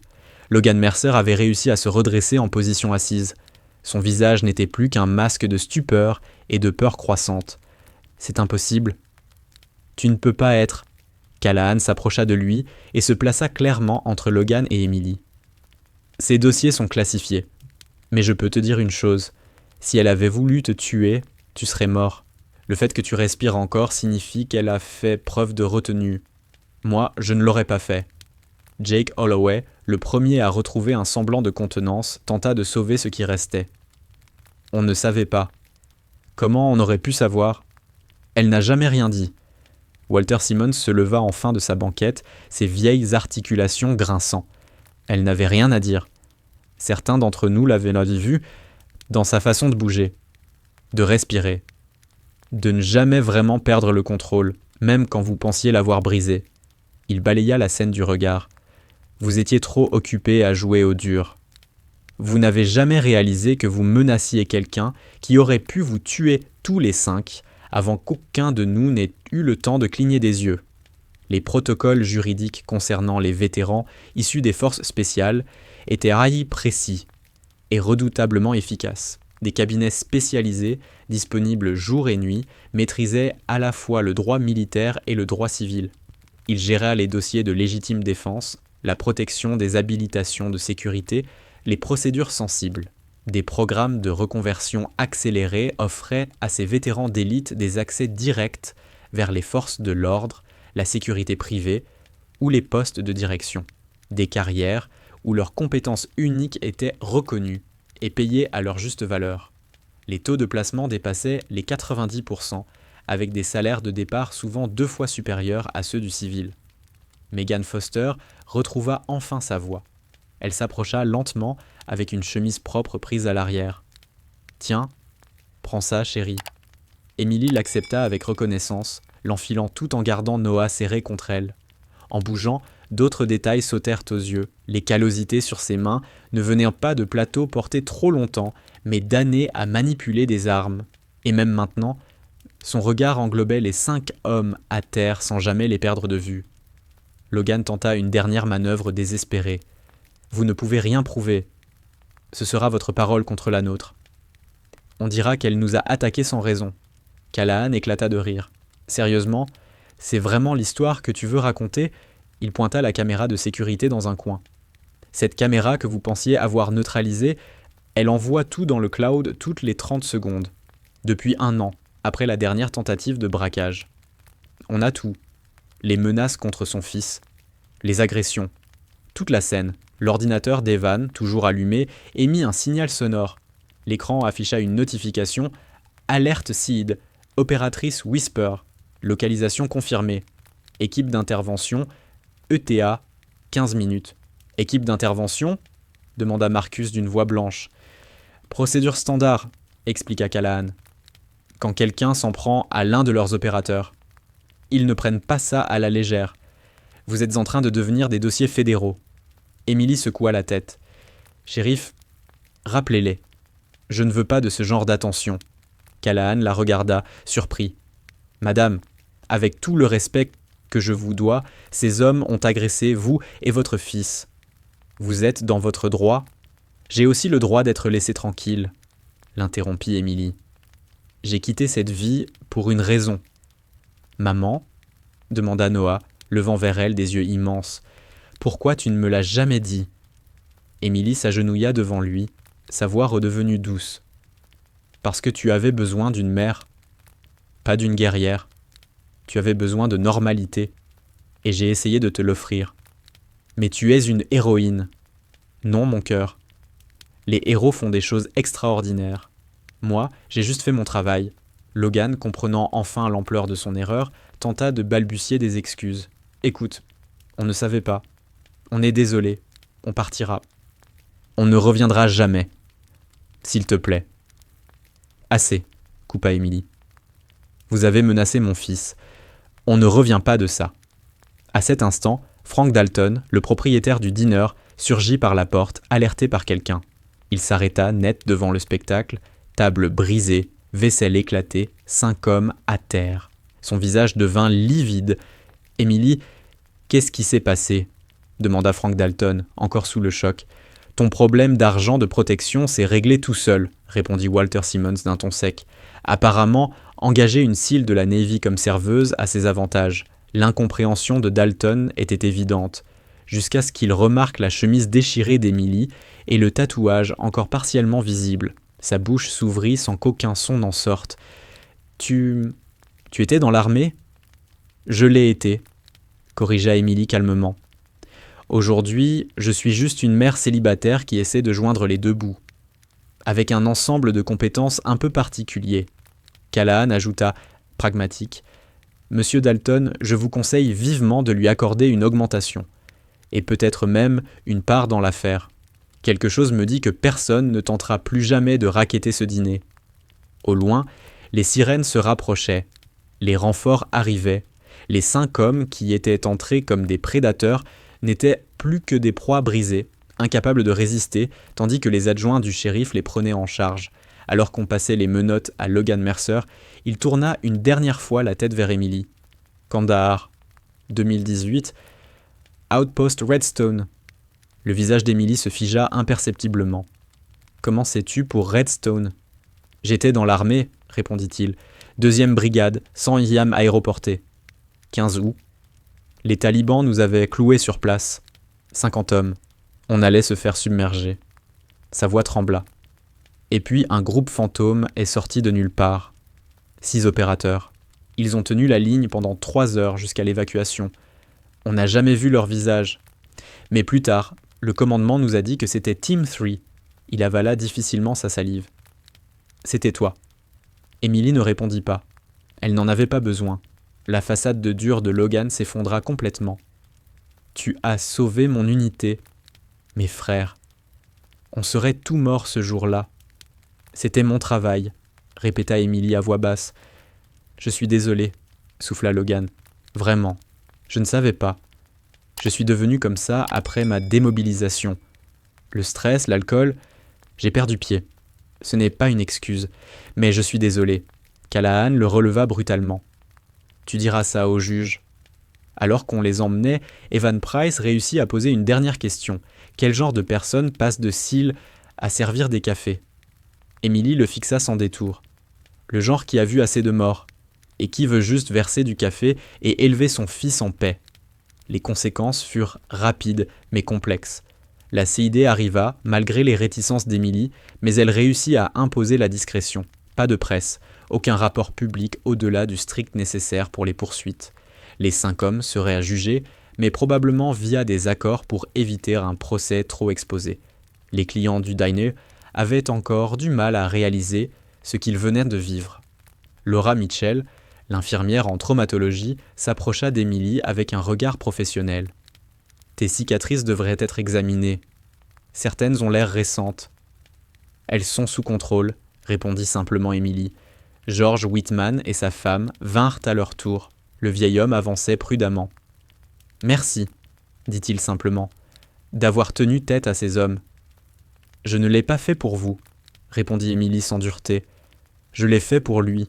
Logan Mercer avait réussi à se redresser en position assise. Son visage n'était plus qu'un masque de stupeur et de peur croissante. « C'est impossible. »« Tu ne peux pas être. » Callahan s'approcha de lui et se plaça clairement entre Logan et Emily. « Ces dossiers sont classifiés. Mais je peux te dire une chose. Si elle avait voulu te tuer, tu serais mort. Le fait que tu respires encore signifie qu'elle a fait preuve de retenue. Moi, je ne l'aurais pas fait. » Jake Holloway, le premier à retrouver un semblant de contenance, tenta de sauver ce qui restait. « On ne savait pas. » »« Comment on aurait pu savoir ? » ?»« Elle n'a jamais rien dit. » Walter Simmons se leva enfin de sa banquette, ses vieilles articulations grinçant. Elle n'avait rien à dire. Certains d'entre nous l'avaient vu dans sa façon de bouger, de respirer, de ne jamais vraiment perdre le contrôle, même quand vous pensiez l'avoir brisé. Il balaya la scène du regard. Vous étiez trop occupé à jouer au dur. Vous n'avez jamais réalisé que vous menaciez quelqu'un qui aurait pu vous tuer tous les 5 avant qu'aucun de nous n'ait eu le temps de cligner des yeux. Les protocoles juridiques concernant les vétérans issus des forces spéciales étaient haïs précis et redoutablement efficaces. Des cabinets spécialisés, disponibles jour et nuit, maîtrisaient à la fois le droit militaire et le droit civil. Ils géraient les dossiers de légitime défense, la protection des habilitations de sécurité, les procédures sensibles. Des programmes de reconversion accélérés offraient à ces vétérans d'élite des accès directs vers les forces de l'ordre, la sécurité privée ou les postes de direction, des carrières où leurs compétences uniques étaient reconnues et payées à leur juste valeur. Les taux de placement dépassaient les 90%, avec des salaires de départ souvent 2 fois supérieurs à ceux du civil. Megan Foster retrouva enfin sa voix. Elle s'approcha lentement avec une chemise propre prise à l'arrière. « Tiens, prends ça, chérie. » Emily l'accepta avec reconnaissance, l'enfilant tout en gardant Noah serré contre elle. En bougeant, d'autres détails sautèrent aux yeux. Les callosités sur ses mains ne venaient pas de plateaux portés trop longtemps, mais d'années à manipuler des armes. Et même maintenant, son regard englobait les 5 hommes à terre sans jamais les perdre de vue. Logan tenta une dernière manœuvre désespérée. « Vous ne pouvez rien prouver. Ce sera votre parole contre la nôtre. » On dira qu'elle nous a attaqués sans raison. Callahan éclata de rire. « Sérieusement, c'est vraiment l'histoire que tu veux raconter ?» Il pointa la caméra de sécurité dans un coin. « Cette caméra que vous pensiez avoir neutralisée, elle envoie tout dans le cloud toutes les 30 secondes. Depuis 1 an, après la dernière tentative de braquage. On a tout. Les menaces contre son fils, les agressions, toute la scène. L'ordinateur d'Evan, toujours allumé, émit un signal sonore. L'écran afficha une notification « Alerte SEED, opératrice Whisper, localisation confirmée. Équipe d'intervention, ETA, 15 minutes. » « Équipe d'intervention ?» demanda Marcus d'une voix blanche. « Procédure standard, » expliqua Callahan. « Quand quelqu'un s'en prend à l'un de leurs opérateurs. Ils ne prennent pas ça à la légère. Vous êtes en train de devenir des dossiers fédéraux. » Emily secoua la tête. « Shérif, rappelez-les. Je ne veux pas de ce genre d'attention. » Callahan la regarda, surpris. « Madame, avec tout le respect que je vous dois, ces hommes ont agressé vous et votre fils. Vous êtes dans votre droit. J'ai aussi le droit d'être laissé tranquille. » L'interrompit Emily. « J'ai quitté cette vie pour une raison. »« Maman ?» demanda Noah, levant vers elle des yeux immenses. « Pourquoi tu ne me l'as jamais dit ?» Emily s'agenouilla devant lui, sa voix redevenue douce. « Parce que tu avais besoin d'une mère, pas d'une guerrière. Tu avais besoin de normalité, et j'ai essayé de te l'offrir. Mais tu es une héroïne. Non, mon cœur. Les héros font des choses extraordinaires. Moi, j'ai juste fait mon travail. » Logan, comprenant enfin l'ampleur de son erreur, tenta de balbutier des excuses. « Écoute, on ne savait pas. On est désolé. On partira. On ne reviendra jamais. S'il te plaît. » « Assez, » coupa Emily. « Vous avez menacé mon fils. On ne revient pas de ça. » À cet instant, Frank Dalton, le propriétaire du diner, surgit par la porte, alerté par quelqu'un. Il s'arrêta net devant le spectacle, table brisée, vaisselle éclatée, 5 hommes à terre. Son visage devint livide. « Emily, qu'est-ce qui s'est passé ?» demanda Frank Dalton, encore sous le choc. « Ton problème d'argent de protection s'est réglé tout seul, » répondit Walter Simmons d'un ton sec. Apparemment, engager une SEAL de la Navy comme serveuse a ses avantages. L'incompréhension de Dalton était évidente, jusqu'à ce qu'il remarque la chemise déchirée d'Emily et le tatouage encore partiellement visible. Sa bouche s'ouvrit sans qu'aucun son n'en sorte. « Tu étais dans l'armée ?»« Je l'ai été, » corrigea Emily calmement. « Aujourd'hui, je suis juste une mère célibataire qui essaie de joindre les deux bouts, avec un ensemble de compétences un peu particulier. » Callahan ajouta, pragmatique, « Monsieur Dalton, je vous conseille vivement de lui accorder une augmentation, et peut-être même une part dans l'affaire. Quelque chose me dit que personne ne tentera plus jamais de racketter ce dîner. » Au loin, les sirènes se rapprochaient. Les renforts arrivaient. Les 5 hommes qui étaient entrés comme des prédateurs n'étaient plus que des proies brisées, incapables de résister, tandis que les adjoints du shérif les prenaient en charge. Alors qu'on passait les menottes à Logan Mercer, il tourna une dernière fois la tête vers Emily. « Kandahar, 2018, Outpost Redstone. » Le visage d'Emily se figea imperceptiblement. « Comment sais-tu pour Redstone ?»« J'étais dans l'armée, » répondit-il. « 2e brigade, 100 YAM aéroportés. 15 août. Les talibans nous avaient cloués sur place. 50 hommes. On allait se faire submerger. » Sa voix trembla. Et puis un groupe fantôme est sorti de nulle part. 6 opérateurs. Ils ont tenu la ligne pendant 3 heures jusqu'à l'évacuation. On n'a jamais vu leur visage. Mais plus tard, le commandement nous a dit que c'était Team 3. Il avala difficilement sa salive. C'était toi. Emily ne répondit pas. Elle n'en avait pas besoin. La façade de dur de Logan s'effondra complètement. Tu as sauvé mon unité. Mes frères. On serait tous morts ce jour-là. C'était mon travail, répéta Emily à voix basse. Je suis désolé, souffla Logan. Vraiment, je ne savais pas. Je suis devenu comme ça après ma démobilisation. Le stress, l'alcool, j'ai perdu pied. Ce n'est pas une excuse, mais je suis désolé. Callahan le releva brutalement. Tu diras ça au juge. Alors qu'on les emmenait, Evan Price réussit à poser une dernière question. Quel genre de personne passe de SEAL à servir des cafés? Emily le fixa sans détour. Le genre qui a vu assez de morts, et qui veut juste verser du café et élever son fils en paix. Les conséquences furent rapides mais complexes. La CID arriva, malgré les réticences d'Emily, mais elle réussit à imposer la discrétion. Pas de presse, aucun rapport public au-delà du strict nécessaire pour les poursuites. Les 5 hommes seraient à juger, mais probablement via des accords pour éviter un procès trop exposé. Les clients du diner avaient encore du mal à réaliser ce qu'ils venaient de vivre. Laura Mitchell, l'infirmière en traumatologie, s'approcha d'Emily avec un regard professionnel. « Tes cicatrices devraient être examinées. Certaines ont l'air récentes. »« Elles sont sous contrôle, » répondit simplement Emily. George Whitman et sa femme vinrent à leur tour. Le vieil homme avançait prudemment. « Merci, » dit-il simplement, « d'avoir tenu tête à ces hommes. »« Je ne l'ai pas fait pour vous, » répondit Emily sans dureté. « Je l'ai fait pour lui. »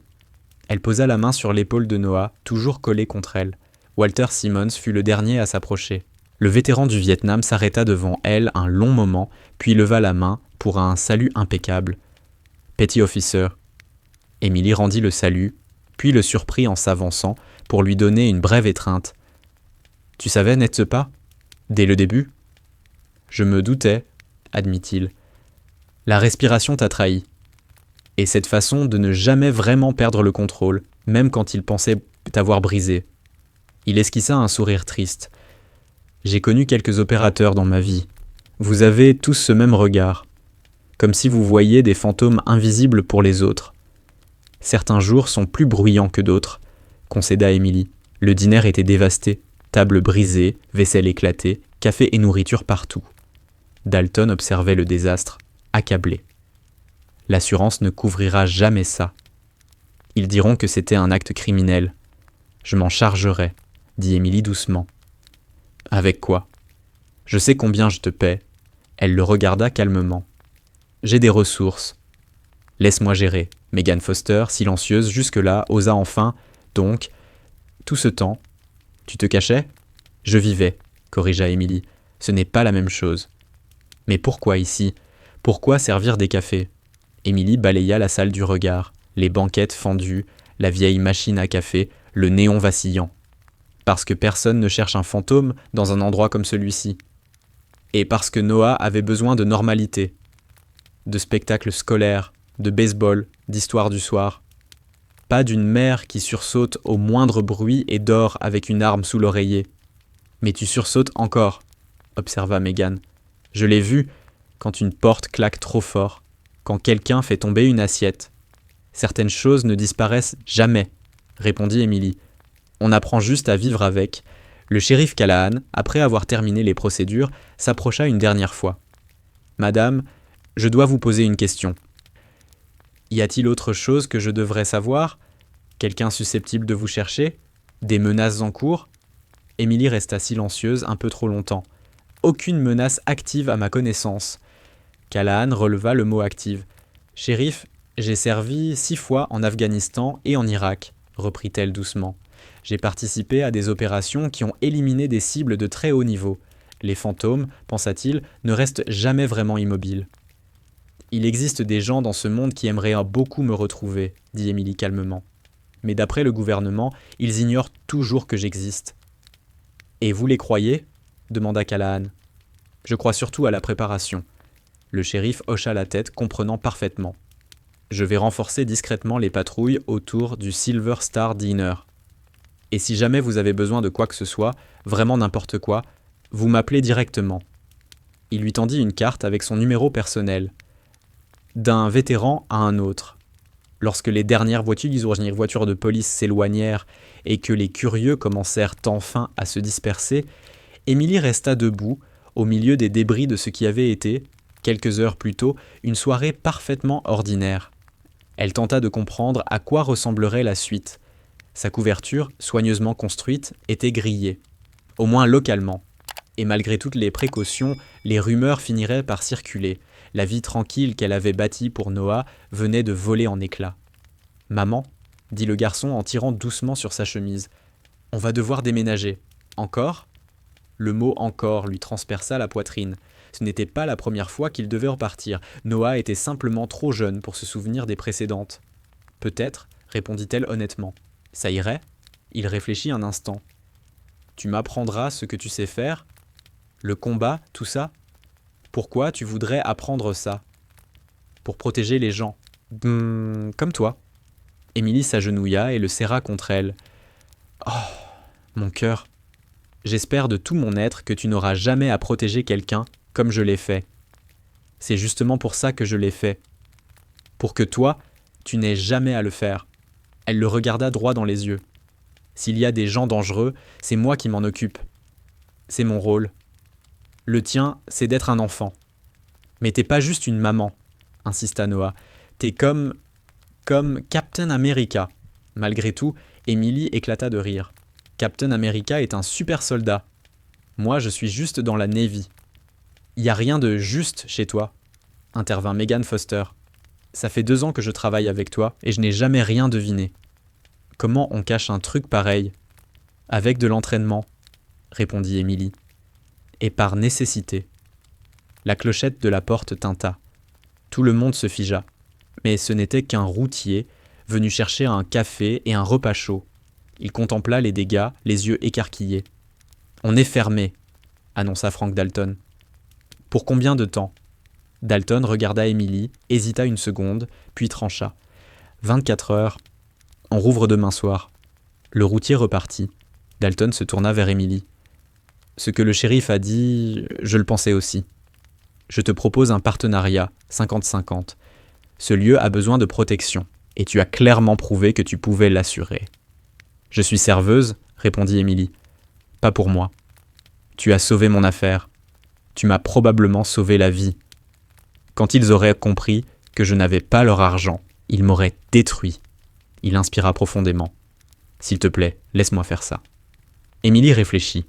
Elle posa la main sur l'épaule de Noah, toujours collé contre elle. Walter Simmons fut le dernier à s'approcher. Le vétéran du Vietnam s'arrêta devant elle un long moment, puis leva la main pour un salut impeccable. « Petty officer. » Emily rendit le salut, puis le surprit en s'avançant pour lui donner une brève étreinte. « Tu savais, n'est-ce pas? Dès le début ?»« Je me doutais, » admit-il. « La respiration t'a trahi. Et cette façon de ne jamais vraiment perdre le contrôle, même quand il pensait t'avoir brisé. » Il esquissa un sourire triste. « J'ai connu quelques opérateurs dans ma vie. Vous avez tous ce même regard, comme si vous voyiez des fantômes invisibles pour les autres. Certains jours sont plus bruyants que d'autres, » concéda Emily. Le dîner était dévasté, table brisée, vaisselle éclatée, café et nourriture partout. Dalton observait le désastre, accablé. L'assurance ne couvrira jamais ça. Ils diront que c'était un acte criminel. Je m'en chargerai, dit Emily doucement. Avec quoi? Je sais combien je te paie. Elle le regarda calmement. J'ai des ressources. Laisse-moi gérer. Megan Foster, silencieuse jusque-là, osa enfin. Donc, tout ce temps, tu te cachais? Je vivais, corrigea Emily. Ce n'est pas la même chose. Mais pourquoi ici? Pourquoi servir des cafés? Emily balaya la salle du regard, les banquettes fendues, la vieille machine à café, le néon vacillant. Parce que personne ne cherche un fantôme dans un endroit comme celui-ci. Et parce que Noah avait besoin de normalité, de spectacles scolaires, de baseball, d'histoire du soir. Pas d'une mère qui sursaute au moindre bruit et dort avec une arme sous l'oreiller. Mais tu sursautes encore, observa Megan. Je l'ai vu quand une porte claque trop fort, quand quelqu'un fait tomber une assiette. Certaines choses ne disparaissent jamais, répondit Emily. On apprend juste à vivre avec. Le shérif Callahan, après avoir terminé les procédures, s'approcha une dernière fois. Madame, je dois vous poser une question. Y a-t-il autre chose que je devrais savoir? Quelqu'un susceptible de vous chercher? Des menaces en cours? Emily resta silencieuse un peu trop longtemps. Aucune menace active à ma connaissance. Callahan releva le mot active. Shérif, j'ai servi 6 fois en Afghanistan et en Irak, reprit-elle doucement. J'ai participé à des opérations qui ont éliminé des cibles de très haut niveau. Les fantômes, pensa-t-il, ne restent jamais vraiment immobiles. Il existe des gens dans ce monde qui aimeraient beaucoup me retrouver, dit Emily calmement. Mais d'après le gouvernement, ils ignorent toujours que j'existe. Et vous les croyez? Demanda Callahan. Je crois surtout à la préparation. Le shérif hocha la tête, comprenant parfaitement. Je vais renforcer discrètement les patrouilles autour du Silver Star Diner. Et si jamais vous avez besoin de quoi que ce soit, vraiment n'importe quoi, vous m'appelez directement. » Il lui tendit une carte avec son numéro personnel, d'un vétéran à un autre. Lorsque les dernières voitures de police s'éloignèrent et que les curieux commencèrent enfin à se disperser, Émilie resta debout, au milieu des débris de ce qui avait été, quelques heures plus tôt, une soirée parfaitement ordinaire. Elle tenta de comprendre à quoi ressemblerait la suite. Sa couverture, soigneusement construite, était grillée, au moins localement. Et malgré toutes les précautions, les rumeurs finiraient par circuler. La vie tranquille qu'elle avait bâtie pour Noah venait de voler en éclats. « Maman, » dit le garçon en tirant doucement sur sa chemise, « on va devoir déménager. Encore ?» Le mot « encore » lui transperça la poitrine. Ce n'était pas la première fois qu'il devait repartir. Noah était simplement trop jeune pour se souvenir des précédentes. « Peut-être, » répondit-elle honnêtement. « Ça irait ?» Il réfléchit un instant. « Tu m'apprendras ce que tu sais faire ? Le combat, tout ça ? Pourquoi tu voudrais apprendre ça ? Pour protéger les gens. Comme toi. » Émilie s'agenouilla et le serra contre elle. « Oh, mon cœur. J'espère de tout mon être que tu n'auras jamais à protéger quelqu'un comme je l'ai fait. C'est justement pour ça que je l'ai fait. Pour que toi, tu n'aies jamais à le faire. » Elle le regarda droit dans les yeux. « S'il y a des gens dangereux, c'est moi qui m'en occupe. C'est mon rôle. Le tien, c'est d'être un enfant. » « Mais t'es pas juste une maman, » insista Noah. « T'es comme Captain America. » Malgré tout, Emily éclata de rire. « Captain America est un super soldat. Moi, je suis juste dans la Navy. »« Y a rien de juste chez toi, » intervint Megan Foster. « Ça fait 2 ans que je travaille avec toi et je n'ai jamais rien deviné. Comment on cache un truc pareil ? » « Avec de l'entraînement, » répondit Emily. « Et par nécessité. » La clochette de la porte tinta. Tout le monde se figea. Mais ce n'était qu'un routier venu chercher un café et un repas chaud. Il contempla les dégâts, les yeux écarquillés. « On est fermé, » annonça Frank Dalton. « Pour combien de temps ?» Dalton regarda Emily, hésita une seconde, puis trancha. « 24 heures. On rouvre demain soir. » Le routier repartit. Dalton se tourna vers Emily. « Ce que le shérif a dit, je le pensais aussi. Je te propose un partenariat, 50-50. Ce lieu a besoin de protection, et tu as clairement prouvé que tu pouvais l'assurer. »« Je suis serveuse, » répondit Emily. « Pas pour moi. Tu as sauvé mon affaire. Tu m'as probablement sauvé la vie. Quand ils auraient compris que je n'avais pas leur argent, ils m'auraient détruit. » Il inspira profondément. « S'il te plaît, laisse-moi faire ça. » Emily réfléchit.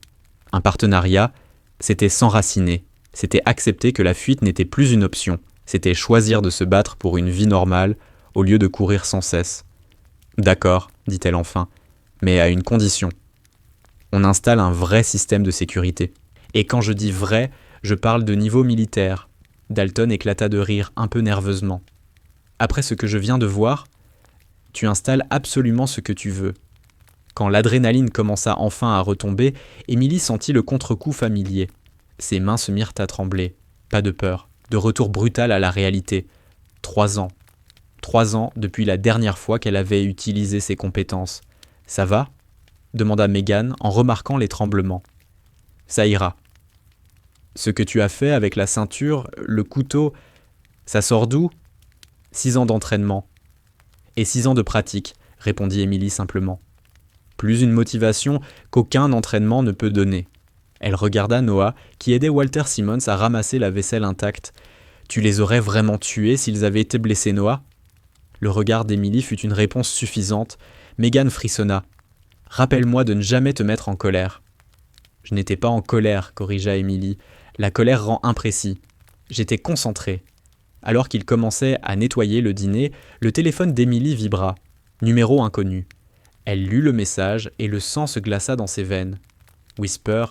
Un partenariat, c'était s'enraciner. C'était accepter que la fuite n'était plus une option. C'était choisir de se battre pour une vie normale au lieu de courir sans cesse. « D'accord, » dit-elle enfin, « mais à une condition. On installe un vrai système de sécurité. Et quand je dis vrai, je parle de niveau militaire. » Dalton éclata de rire un peu nerveusement. « Après ce que je viens de voir, tu installes absolument ce que tu veux. » Quand l'adrénaline commença enfin à retomber, Emily sentit le contre-coup familier. Ses mains se mirent à trembler. Pas de peur, de retour brutal à la réalité. 3 ans. 3 ans depuis la dernière fois qu'elle avait utilisé ses compétences. « Ça va ?» demanda Megan en remarquant les tremblements. « Ça ira. Ce que tu as fait avec la ceinture, le couteau, ça sort d'où ? 6 ans d'entraînement. Et 6 ans de pratique, répondit Emily simplement. Plus une motivation qu'aucun entraînement ne peut donner. Elle regarda Noah, qui aidait Walter Simmons à ramasser la vaisselle intacte. « Tu les aurais vraiment tués s'ils avaient été blessés, Noah ?» Le regard d'Emily fut une réponse suffisante. Megan frissonna. « Rappelle-moi de ne jamais te mettre en colère. » « Je n'étais pas en colère, » corrigea Emily. « La colère rend imprécis. J'étais concentré. » Alors qu'il commençait à nettoyer le dîner, le téléphone d'Emily vibra. Numéro inconnu. Elle lut le message et le sang se glaça dans ses veines. Whisper.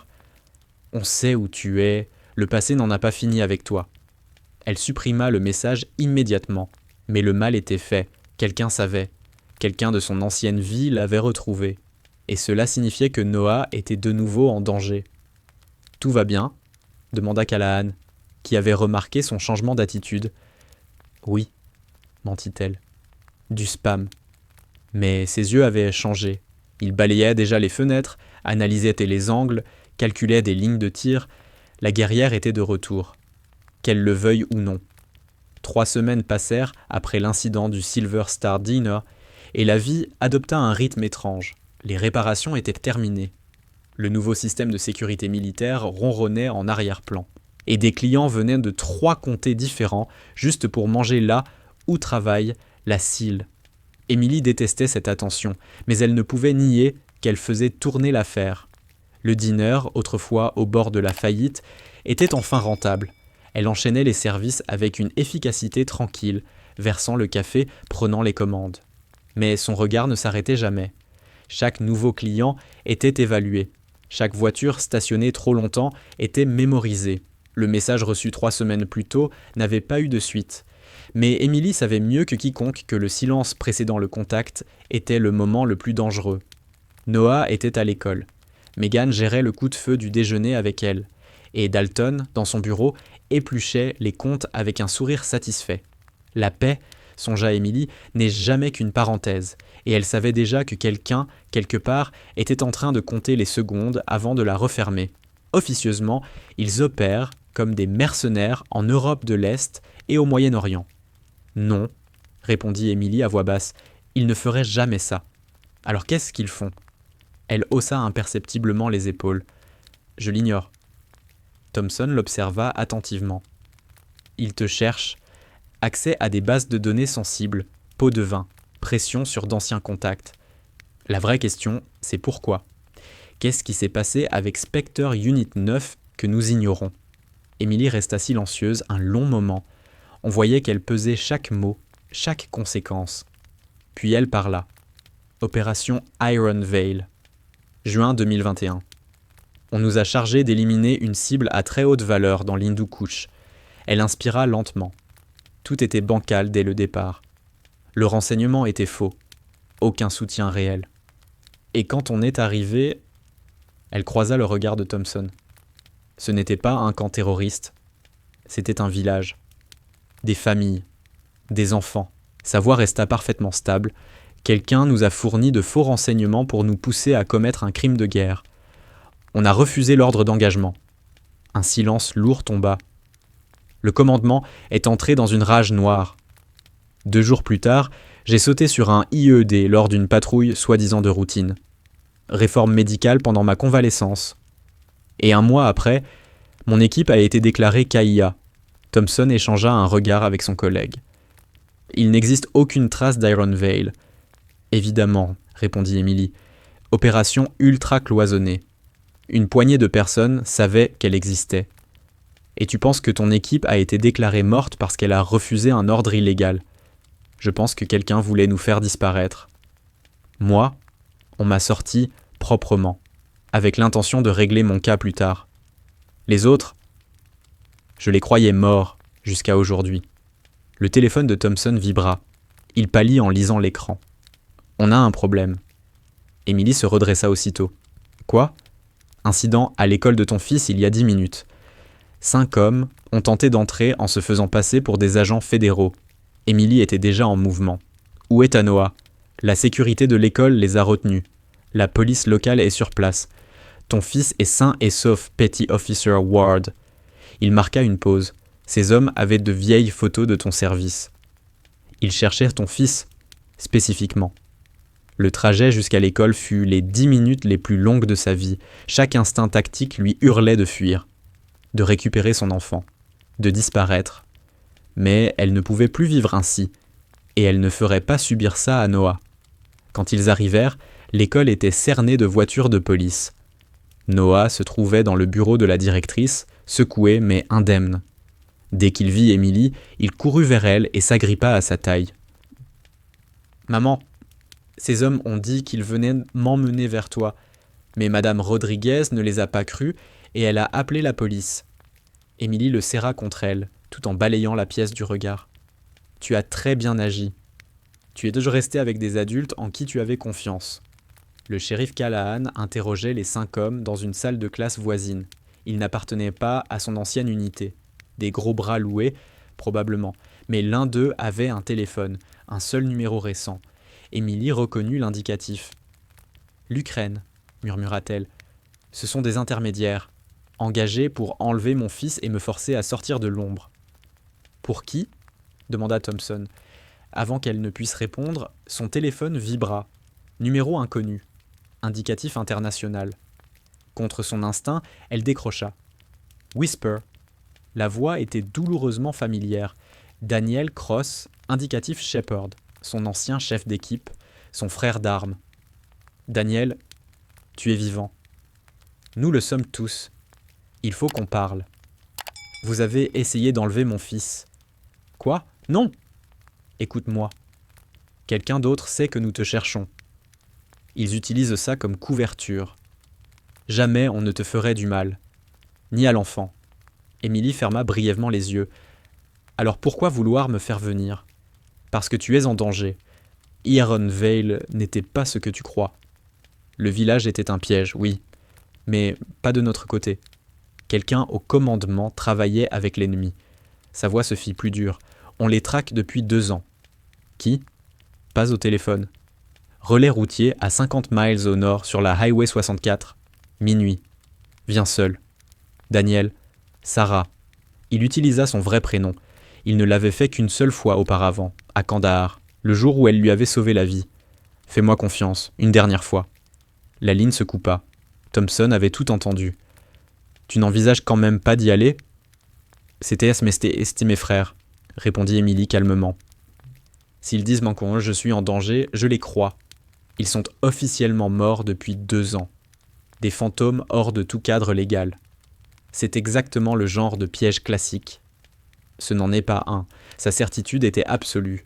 « On sait où tu es. Le passé n'en a pas fini avec toi. » Elle supprima le message immédiatement. Mais le mal était fait. Quelqu'un savait. Quelqu'un de son ancienne vie l'avait retrouvé. Et cela signifiait que Noah était de nouveau en danger. « Tout va bien ?» demanda Callahan, qui avait remarqué son changement d'attitude. « Oui, » mentit-elle. « Du spam. » Mais ses yeux avaient changé. Il balayait déjà les fenêtres, analysait les angles, calculait des lignes de tir. La guerrière était de retour. Qu'elle le veuille ou non. 3 semaines passèrent après l'incident du Silver Star Diner et la vie adopta un rythme étrange. Les réparations étaient terminées. Le nouveau système de sécurité militaire ronronnait en arrière-plan. Et des clients venaient de 3 comtés différents juste pour manger là où travaille la CIL. Emily détestait cette attention, mais elle ne pouvait nier qu'elle faisait tourner l'affaire. Le diner, autrefois au bord de la faillite, était enfin rentable. Elle enchaînait les services avec une efficacité tranquille, versant le café, prenant les commandes. Mais son regard ne s'arrêtait jamais. Chaque nouveau client était évalué. Chaque voiture stationnée trop longtemps était mémorisée. Le message reçu 3 semaines plus tôt n'avait pas eu de suite. Mais Emily savait mieux que quiconque que le silence précédant le contact était le moment le plus dangereux. Noah était à l'école. Megan gérait le coup de feu du déjeuner avec elle. Et Dalton, dans son bureau, épluchait les comptes avec un sourire satisfait. La paix, songea Emily, n'est jamais qu'une parenthèse, et elle savait déjà que quelqu'un, quelque part, était en train de compter les secondes avant de la refermer. Officieusement, ils opèrent comme des mercenaires en Europe de l'Est et au Moyen-Orient. Non, répondit Emily à voix basse, ils ne feraient jamais ça. Alors qu'est-ce qu'ils font ? Elle haussa imperceptiblement les épaules. Je l'ignore. Thompson l'observa attentivement. Ils te cherchent. Accès à des bases de données sensibles, pots de vin, pression sur d'anciens contacts. La vraie question, c'est pourquoi ? Qu'est-ce qui s'est passé avec Spectre Unit 9 que nous ignorons ? Emily resta silencieuse un long moment. On voyait qu'elle pesait chaque mot, chaque conséquence. Puis elle parla. Opération Iron Veil. Juin 2021. On nous a chargé d'éliminer une cible à très haute valeur dans l'Hindu Kush. Elle inspira lentement. Tout était bancal dès le départ. Le renseignement était faux. Aucun soutien réel. Et quand on est arrivé, elle croisa le regard de Thompson. Ce n'était pas un camp terroriste. C'était un village. Des familles. Des enfants. Sa voix resta parfaitement stable. Quelqu'un nous a fourni de faux renseignements pour nous pousser à commettre un crime de guerre. On a refusé l'ordre d'engagement. Un silence lourd tomba. Le commandement est entré dans une rage noire. 2 jours plus tard, j'ai sauté sur un IED lors d'une patrouille soi-disant de routine. Réforme médicale pendant ma convalescence. Et 1 mois après, mon équipe a été déclarée KIA. Thompson échangea un regard avec son collègue. Il n'existe aucune trace d'Iron Veil. Évidemment, répondit Emily. Opération ultra cloisonnée. Une poignée de personnes savaient qu'elle existait. Et tu penses que ton équipe a été déclarée morte parce qu'elle a refusé un ordre illégal. Je pense que quelqu'un voulait nous faire disparaître. Moi, on m'a sorti proprement, avec l'intention de régler mon cas plus tard. Les autres, je les croyais morts jusqu'à aujourd'hui. Le téléphone de Thompson vibra. Il pâlit en lisant l'écran. On a un problème. Emily se redressa aussitôt. Quoi ? Incident à l'école de ton fils il y a 10 minutes. 5 hommes ont tenté d'entrer en se faisant passer pour des agents fédéraux. Emily était déjà en mouvement. Où est Anoa ? La sécurité de l'école les a retenus. La police locale est sur place. Ton fils est sain et sauf, Petty Officer Ward. Il marqua une pause. Ces hommes avaient de vieilles photos de ton service. Ils cherchaient ton fils, spécifiquement. Le trajet jusqu'à l'école fut les 10 minutes les plus longues de sa vie. Chaque instinct tactique lui hurlait de fuir, de récupérer son enfant, de disparaître. Mais elle ne pouvait plus vivre ainsi, et elle ne ferait pas subir ça à Noah. Quand ils arrivèrent, l'école était cernée de voitures de police. Noah se trouvait dans le bureau de la directrice, secoué mais indemne. Dès qu'il vit Emily, il courut vers elle et s'agrippa à sa taille. « Maman, ces hommes ont dit qu'ils venaient m'emmener vers toi, mais Madame Rodriguez ne les a pas crus et elle a appelé la police. » Emily le serra contre elle, tout en balayant la pièce du regard. « Tu as très bien agi. Tu es toujours resté avec des adultes en qui tu avais confiance. » Le shérif Callahan interrogeait les 5 hommes dans une salle de classe voisine. Ils n'appartenaient pas à son ancienne unité. Des gros bras loués, probablement, mais l'un d'eux avait un téléphone, un seul numéro récent. Emily reconnut l'indicatif. L'Ukraine, murmura-t-elle. Ce sont des intermédiaires, engagés pour enlever mon fils et me forcer à sortir de l'ombre. Pour qui ? Demanda Thompson. Avant qu'elle ne puisse répondre, son téléphone vibra. Numéro inconnu. Indicatif international. Contre son instinct, elle décrocha. Whisper. La voix était douloureusement familière. Daniel Cross, indicatif Shepard, son ancien chef d'équipe, son frère d'armes. Daniel, tu es vivant. Nous le sommes tous. Il faut qu'on parle. Vous avez essayé d'enlever mon fils. Quoi ? Non ! Écoute-moi. Quelqu'un d'autre sait que nous te cherchons. Ils utilisent ça comme couverture. Jamais on ne te ferait du mal. Ni à l'enfant. Emily ferma brièvement les yeux. Alors pourquoi vouloir me faire venir ? Parce que tu es en danger. Iron Vale n'était pas ce que tu crois. Le village était un piège, oui, mais pas de notre côté. Quelqu'un au commandement travaillait avec l'ennemi. Sa voix se fit plus dure. On les traque depuis 2 ans. Qui ? Pas au téléphone. Relais routier à 50 miles au nord sur la Highway 64. Minuit. Viens seul. Daniel. Sarah. Il utilisa son vrai prénom. Il ne l'avait fait qu'une seule fois auparavant, à Kandahar, le jour où elle lui avait sauvé la vie. Fais-moi confiance, une dernière fois. La ligne se coupa. Thompson avait tout entendu. Tu n'envisages quand même pas d'y aller ? C'était mes frères, répondit Emily calmement. S'ils disent qu'en je suis en danger, je les crois. Ils sont officiellement morts depuis 2 ans. Des fantômes hors de tout cadre légal. C'est exactement le genre de piège classique. Ce n'en est pas un. Sa certitude était absolue.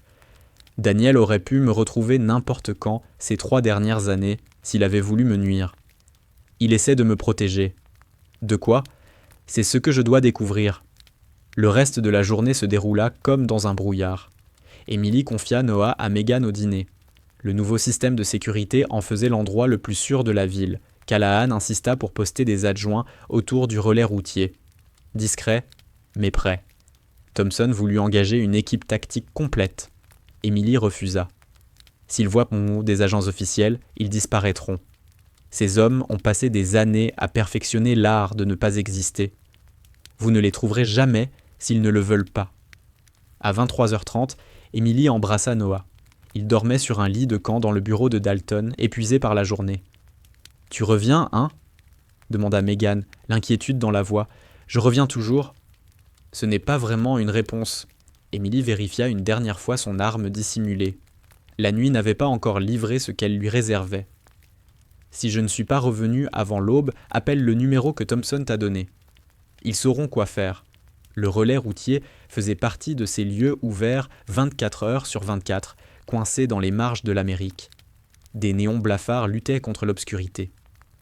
Daniel aurait pu me retrouver n'importe quand ces 3 dernières années s'il avait voulu me nuire. Il essaie de me protéger. De quoi ? C'est ce que je dois découvrir. Le reste de la journée se déroula comme dans un brouillard. Emily confia Noah à Megan au dîner. Le nouveau système de sécurité en faisait l'endroit le plus sûr de la ville. Callahan insista pour poster des adjoints autour du relais routier. Discret, mais prêt. Thompson voulut engager une équipe tactique complète. Emily refusa. S'ils voient des agents officiels, ils disparaîtront. Ces hommes ont passé des années à perfectionner l'art de ne pas exister. Vous ne les trouverez jamais s'ils ne le veulent pas. À 23h30, Emily embrassa Noah. Il dormait sur un lit de camp dans le bureau de Dalton, épuisé par la journée. « Tu reviens, hein ?» demanda Megan, l'inquiétude dans la voix. « Je reviens toujours. » Ce n'est pas vraiment une réponse. Emily vérifia une dernière fois son arme dissimulée. La nuit n'avait pas encore livré ce qu'elle lui réservait. « Si je ne suis pas revenu avant l'aube, appelle le numéro que Thompson t'a donné. Ils sauront quoi faire. » Le relais routier faisait partie de ces lieux ouverts 24 heures sur 24, coincés dans les marges de l'Amérique. Des néons blafards luttaient contre l'obscurité.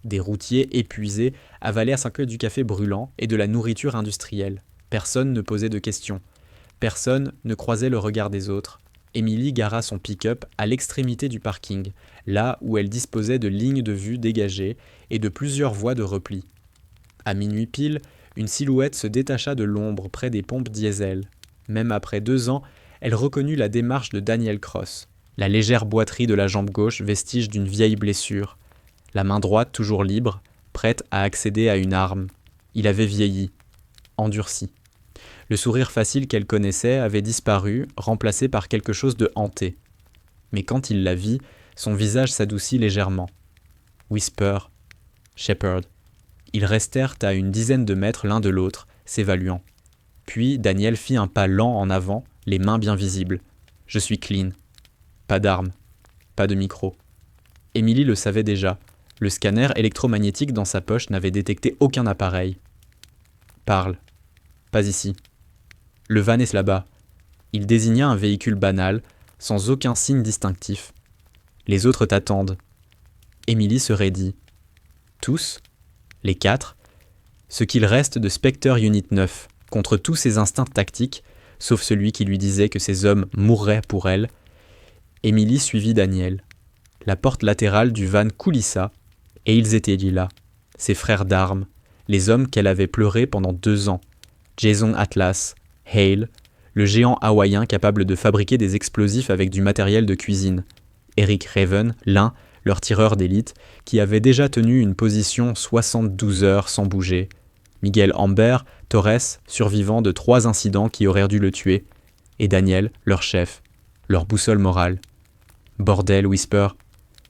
Des routiers épuisés avalaient à 5 heures du café brûlant et de la nourriture industrielle. Personne ne posait de questions. Personne ne croisait le regard des autres. Emily gara son pick-up à l'extrémité du parking, là où elle disposait de lignes de vue dégagées et de plusieurs voies de repli. À minuit pile, une silhouette se détacha de l'ombre près des pompes diesel. Même après 2 ans, elle reconnut la démarche de Daniel Cross, la légère boiterie de la jambe gauche, vestige d'une vieille blessure. La main droite toujours libre, prête à accéder à une arme. Il avait vieilli, endurci. Le sourire facile qu'elle connaissait avait disparu, remplacé par quelque chose de hanté. Mais quand il la vit, son visage s'adoucit légèrement. Whisper, Shepard. Ils restèrent à une dizaine de mètres l'un de l'autre, s'évaluant. Puis Daniel fit un pas lent en avant, les mains bien visibles. « Je suis clean. » Pas d'arme. Pas de micro. Emily le savait déjà. Le scanner électromagnétique dans sa poche n'avait détecté aucun appareil. « Parle. » « Pas ici. » « Le van est là-bas. » Il désigna un véhicule banal, sans aucun signe distinctif. « Les autres t'attendent. » Emily se raidit. « Tous ? Les 4 ? Ce qu'il reste de Spectre Unit 9, contre tous ses instincts tactiques, sauf celui qui lui disait que ces hommes mourraient pour elle. Emily suivit Daniel. La porte latérale du van coulissa, et ils étaient là, ses frères d'armes, les hommes qu'elle avait pleurés pendant 2 ans. Jason Atlas, Hale, le géant hawaïen capable de fabriquer des explosifs avec du matériel de cuisine. Eric Raven, l'un, leur tireur d'élite, qui avait déjà tenu une position 72 heures sans bouger. Miguel Amber, Torres, survivant de 3 incidents qui auraient dû le tuer, et Daniel, leur chef, leur boussole morale. « Bordel, Whisper.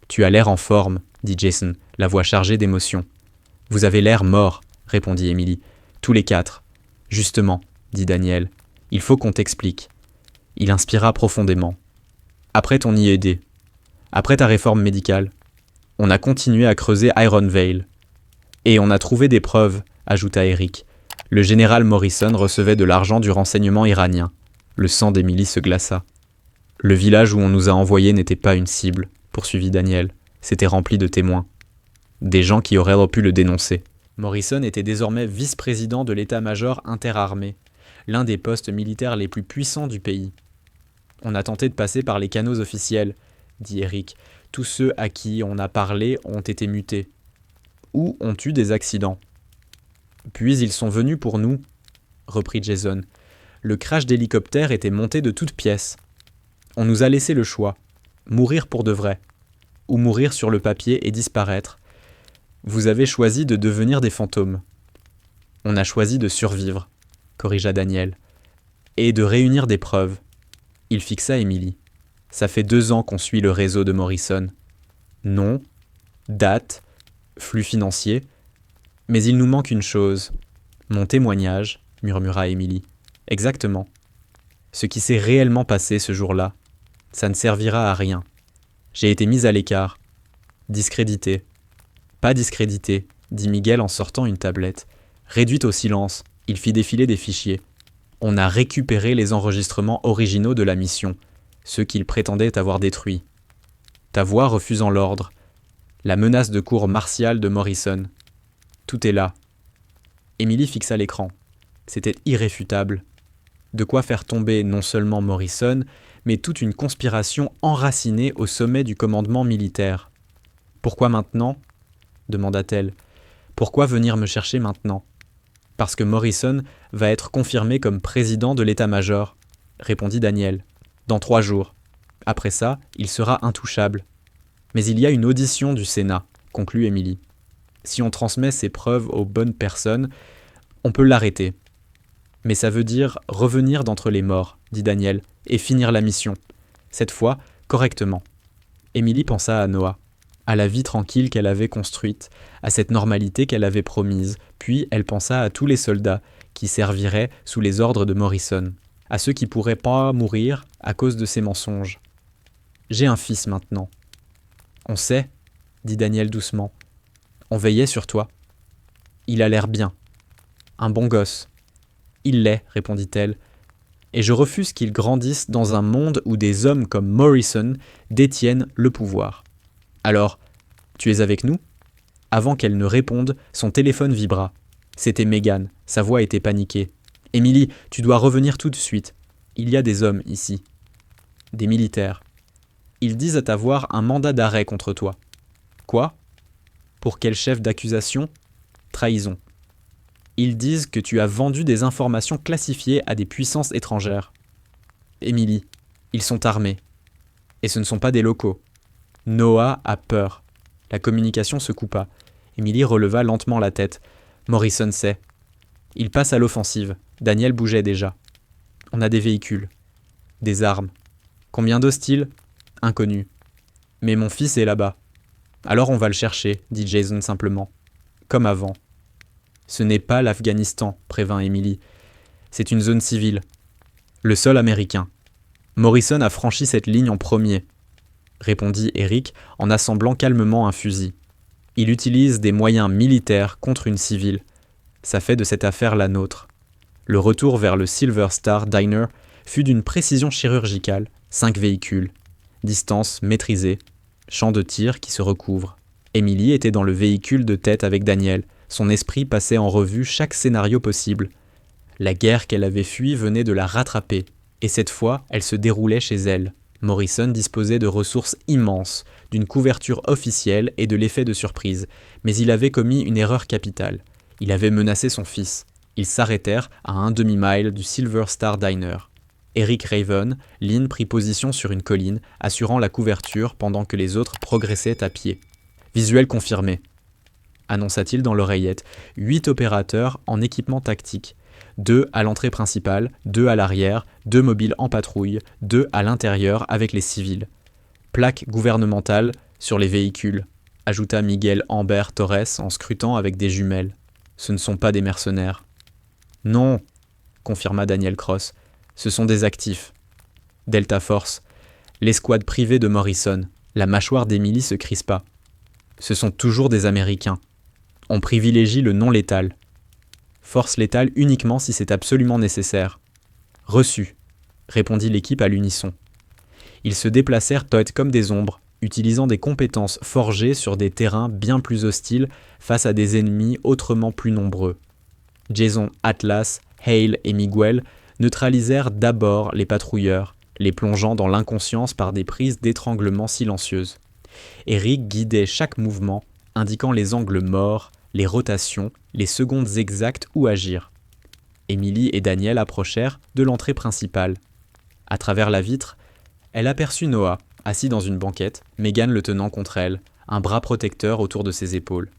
Tu as l'air en forme, dit Jason, la voix chargée d'émotion. « Vous avez l'air mort, répondit Emily. Tous les 4. Justement, dit Daniel, il faut qu'on t'explique. Il inspira profondément. Après ton IED, après ta réforme médicale, on a continué à creuser Iron Vale. Et on a trouvé des preuves, ajouta Eric. Le général Morrison recevait de l'argent du renseignement iranien. Le sang d'Emily se glaça. Le village où on nous a envoyés n'était pas une cible, poursuivit Daniel. C'était rempli de témoins. Des gens qui auraient pu le dénoncer. Morrison était désormais vice-président de l'état-major interarmé, l'un des postes militaires les plus puissants du pays. On a tenté de passer par les canaux officiels, dit Eric. Tous ceux à qui on a parlé ont été mutés. Ou ont eu des accidents. Puis ils sont venus pour nous, reprit Jason. Le crash d'hélicoptère était monté de toutes pièces. On nous a laissé le choix. Mourir pour de vrai. Ou mourir sur le papier et disparaître. Vous avez choisi de devenir des fantômes. On a choisi de survivre, corrigea Daniel. Et de réunir des preuves. Il fixa Emily. Ça fait 2 ans qu'on suit le réseau de Morrison. Nom, date, flux financier. Mais il nous manque une chose. Mon témoignage, murmura Emily. Exactement. Ce qui s'est réellement passé ce jour-là. Ça ne servira à rien. J'ai été mise à l'écart. Discrédité. Pas discrédité, dit Miguel en sortant une tablette. Réduite au silence, il fit défiler des fichiers. On a récupéré les enregistrements originaux de la mission, ceux qu'il prétendait avoir détruits. Ta voix refusant l'ordre. La menace de cour martiale de Morrison. Tout est là. Emily fixa l'écran. C'était irréfutable. De quoi faire tomber non seulement Morrison, mais toute une conspiration enracinée au sommet du commandement militaire. Pourquoi maintenant ? Demanda-t-elle. Pourquoi venir me chercher maintenant ? Parce que Morrison va être confirmé comme président de l'état-major, répondit Daniel. Dans 3 jours. Après ça, il sera intouchable. Mais il y a une audition du Sénat, conclut Emily. Si on transmet ces preuves aux bonnes personnes, on peut l'arrêter. Mais ça veut dire revenir d'entre les morts, dit Daniel, et finir la mission. Cette fois, correctement. Emily pensa à Noah, à la vie tranquille qu'elle avait construite, à cette normalité qu'elle avait promise, puis elle pensa à tous les soldats qui serviraient sous les ordres de Morrison, à ceux qui pourraient pas mourir à cause de ses mensonges. J'ai un fils maintenant. On sait, dit Daniel doucement. On veillait sur toi. Il a l'air bien. Un bon gosse. Il l'est, répondit-elle. Et je refuse qu'il grandisse dans un monde où des hommes comme Morrison détiennent le pouvoir. Alors, tu es avec nous ? Avant qu'elle ne réponde, son téléphone vibra. C'était Megan, sa voix était paniquée. « Emily, tu dois revenir tout de suite. Il y a des hommes ici. Des militaires. Ils disent avoir un mandat d'arrêt contre toi. » « Quoi ? Pour quel chef d'accusation ? Trahison. Ils disent que tu as vendu des informations classifiées à des puissances étrangères. Emily, ils sont armés. Et ce ne sont pas des locaux. Noah a peur. La communication se coupa. Emily releva lentement la tête. Morrison sait. Il passe à l'offensive. Daniel bougeait déjà. On a des véhicules. Des armes. Combien d'hostiles ? Inconnu. Mais mon fils est là-bas. Alors on va le chercher, dit Jason simplement. Comme avant. Ce n'est pas l'Afghanistan, prévint Emily. C'est une zone civile. Le sol américain. Morrison a franchi cette ligne en premier, répondit Eric en assemblant calmement un fusil. Il utilise des moyens militaires contre une civile. Ça fait de cette affaire la nôtre. Le retour vers le Silver Star Diner fut d'une précision chirurgicale, 5 véhicules, distance maîtrisée, champ de tir qui se recouvre. Emily était dans le véhicule de tête avec Daniel. Son esprit passait en revue chaque scénario possible. La guerre qu'elle avait fuie venait de la rattraper, et cette fois, elle se déroulait chez elle. Morrison disposait de ressources immenses, d'une couverture officielle et de l'effet de surprise, mais il avait commis une erreur capitale. Il avait menacé son fils. Ils s'arrêtèrent à un demi-mile du Silver Star Diner. Eric Raven, Lynn prit position sur une colline, assurant la couverture pendant que les autres progressaient à pied. « Visuel confirmé », annonça-t-il dans l'oreillette. 8 opérateurs en équipement tactique. 2 à l'entrée principale, 2 à l'arrière, 2 mobiles en patrouille, 2 à l'intérieur avec les civils. Plaque gouvernementale sur les véhicules, ajouta Miguel Amber Torres en scrutant avec des jumelles. Ce ne sont pas des mercenaires. Non, confirma Daniel Cross. Ce sont des actifs. Delta Force, l'escouade privée de Morrison. La mâchoire d'Emily se crispa. Ce sont toujours des Américains. On privilégie le non létal. Force létale uniquement si c'est absolument nécessaire. Reçu, répondit l'équipe à l'unisson. Ils se déplacèrent comme des ombres, utilisant des compétences forgées sur des terrains bien plus hostiles face à des ennemis autrement plus nombreux. Jason, Atlas, Hale et Miguel neutralisèrent d'abord les patrouilleurs, les plongeant dans l'inconscience par des prises d'étranglement silencieuses. Eric guidait chaque mouvement, indiquant les angles morts, les rotations, les secondes exactes où agir. Emily et Daniel approchèrent de l'entrée principale. À travers la vitre, elle aperçut Noah, assis dans une banquette, Megan le tenant contre elle, un bras protecteur autour de ses épaules.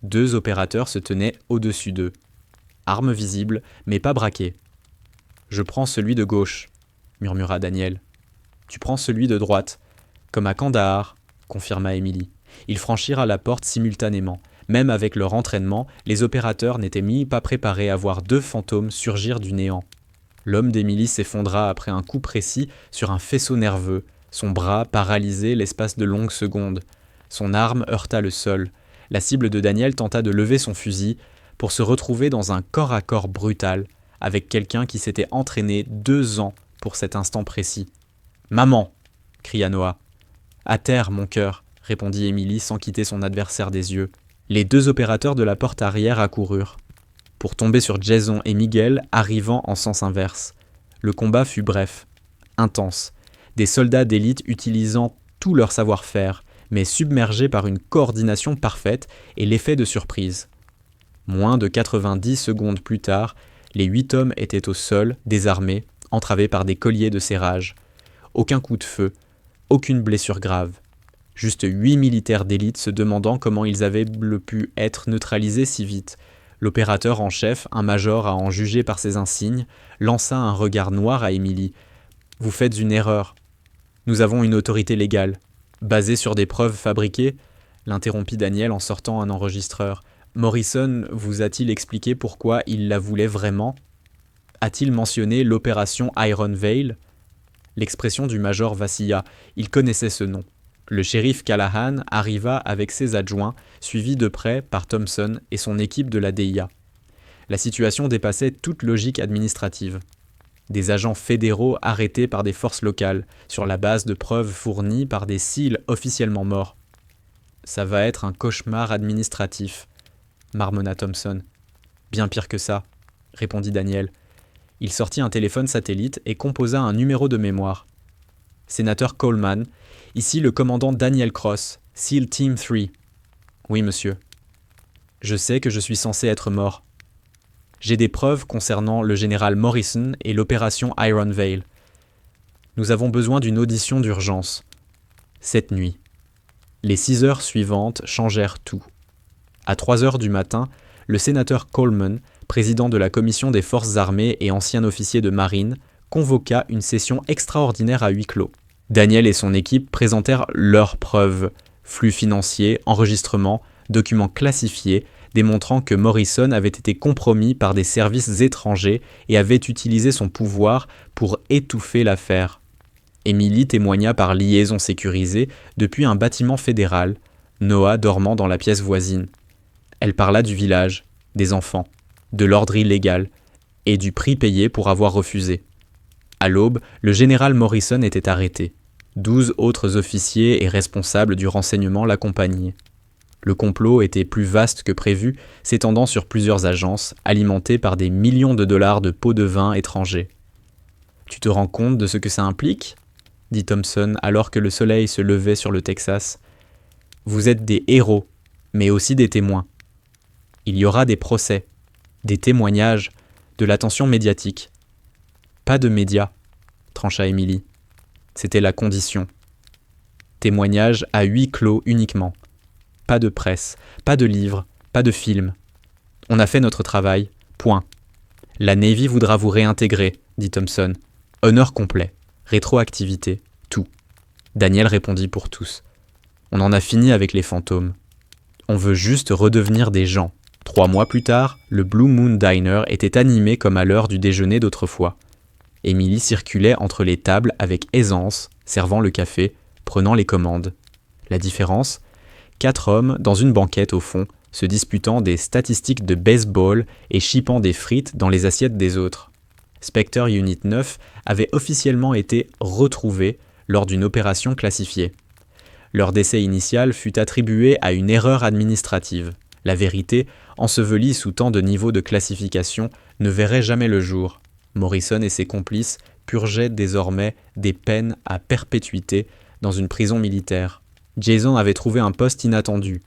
2 opérateurs se tenaient au-dessus d'eux. Armes visibles, mais pas braquées. « Je prends celui de gauche », murmura Daniel. « Tu prends celui de droite, comme à Kandahar », confirma Emily. Ils franchirent la porte simultanément. Même avec leur entraînement, les opérateurs n'étaient pas préparés à voir 2 fantômes surgir du néant. L'homme d'Emily s'effondra après un coup précis sur un faisceau nerveux, son bras paralysé l'espace de longues secondes. Son arme heurta le sol. La cible de Daniel tenta de lever son fusil pour se retrouver dans un corps-à-corps brutal avec quelqu'un qui s'était entraîné 2 ans pour cet instant précis. « Maman !» cria Noah. « À terre, mon cœur !» répondit Emily sans quitter son adversaire des yeux. Les 2 opérateurs de la porte arrière accoururent, pour tomber sur Jason et Miguel arrivant en sens inverse. Le combat fut bref, intense. Des soldats d'élite utilisant tout leur savoir-faire, mais submergés par une coordination parfaite et l'effet de surprise. Moins de 90 secondes plus tard, les 8 hommes étaient au sol, désarmés, entravés par des colliers de serrage. Aucun coup de feu, aucune blessure grave. Juste 8 militaires d'élite se demandant comment ils avaient pu être neutralisés si vite. L'opérateur en chef, un major à en juger par ses insignes, lança un regard noir à Emily. « Vous faites une erreur. Nous avons une autorité légale. Basée sur des preuves fabriquées ?» l'interrompit Daniel en sortant un enregistreur. « Morrison vous a-t-il expliqué pourquoi il la voulait vraiment ? A-t-il mentionné l'opération Iron Veil ?» L'expression du major vacilla. Il connaissait ce nom. Le shérif Callahan arriva avec ses adjoints, suivi de près par Thompson et son équipe de la DIA. La situation dépassait toute logique administrative. Des agents fédéraux arrêtés par des forces locales, sur la base de preuves fournies par des SEAL officiellement morts. « Ça va être un cauchemar administratif », marmonna Thompson. « Bien pire que ça », répondit Daniel. Il sortit un téléphone satellite et composa un numéro de mémoire. « Sénateur Coleman, ici le commandant Daniel Cross, SEAL Team 3. »« Oui, monsieur. »« Je sais que je suis censé être mort. J'ai des preuves concernant le général Morrison et l'opération Iron Veil. Nous avons besoin d'une audition d'urgence. Cette nuit. » Les 6 heures suivantes changèrent tout. À 3 heures du matin, le sénateur Coleman, président de la commission des forces armées et ancien officier de marine, convoqua une session extraordinaire à huis clos. Daniel et son équipe présentèrent leurs preuves, flux financiers, enregistrements, documents classifiés, démontrant que Morrison avait été compromis par des services étrangers et avait utilisé son pouvoir pour étouffer l'affaire. Emily témoigna par liaison sécurisée depuis un bâtiment fédéral, Noah dormant dans la pièce voisine. Elle parla du village, des enfants, de l'ordre illégal et du prix payé pour avoir refusé. À l'aube, le général Morrison était arrêté. 12 autres officiers et responsables du renseignement l'accompagnaient. Le complot était plus vaste que prévu, s'étendant sur plusieurs agences, alimentées par des millions de dollars de pots de vin étrangers. « Tu te rends compte de ce que ça implique ?» dit Thompson alors que le soleil se levait sur le Texas. « Vous êtes des héros, mais aussi des témoins. Il y aura des procès, des témoignages, de l'attention médiatique. Pas de médias. trancha Émilie. C'était la condition. Témoignage à huis clos uniquement. Pas de presse, pas de livres, pas de films. On a fait notre travail, point. La Navy voudra vous réintégrer, dit Thompson. Honneur complet, rétroactivité, tout. Daniel répondit pour tous. On en a fini avec les fantômes. On veut juste redevenir des gens. 3 mois plus tard, le Blue Moon Diner était animé comme à l'heure du déjeuner d'autrefois. Émilie circulait entre les tables avec aisance, servant le café, prenant les commandes. La différence ? 4 hommes dans une banquette au fond, se disputant des statistiques de baseball et chipant des frites dans les assiettes des autres. Spectre Unit 9 avait officiellement été retrouvé lors d'une opération classifiée. Leur décès initial fut attribué à une erreur administrative. La vérité, ensevelie sous tant de niveaux de classification, ne verrait jamais le jour. Morrison et ses complices purgeaient désormais des peines à perpétuité dans une prison militaire. Jason avait trouvé un poste inattendu.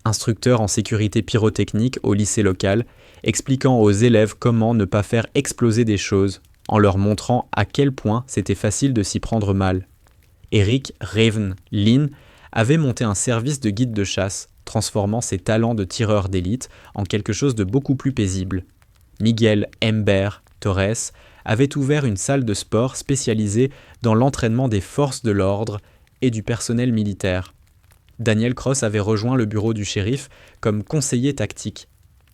Instructeur en sécurité pyrotechnique au lycée local, expliquant aux élèves comment ne pas faire exploser des choses, en leur montrant à quel point c'était facile de s'y prendre mal. Eric Raven Lynn avait monté un service de guide de chasse, transformant ses talents de tireur d'élite en quelque chose de beaucoup plus paisible. Miguel Ember Torres avait ouvert une salle de sport spécialisée dans l'entraînement des forces de l'ordre et du personnel militaire. Daniel Cross avait rejoint le bureau du shérif comme conseiller tactique.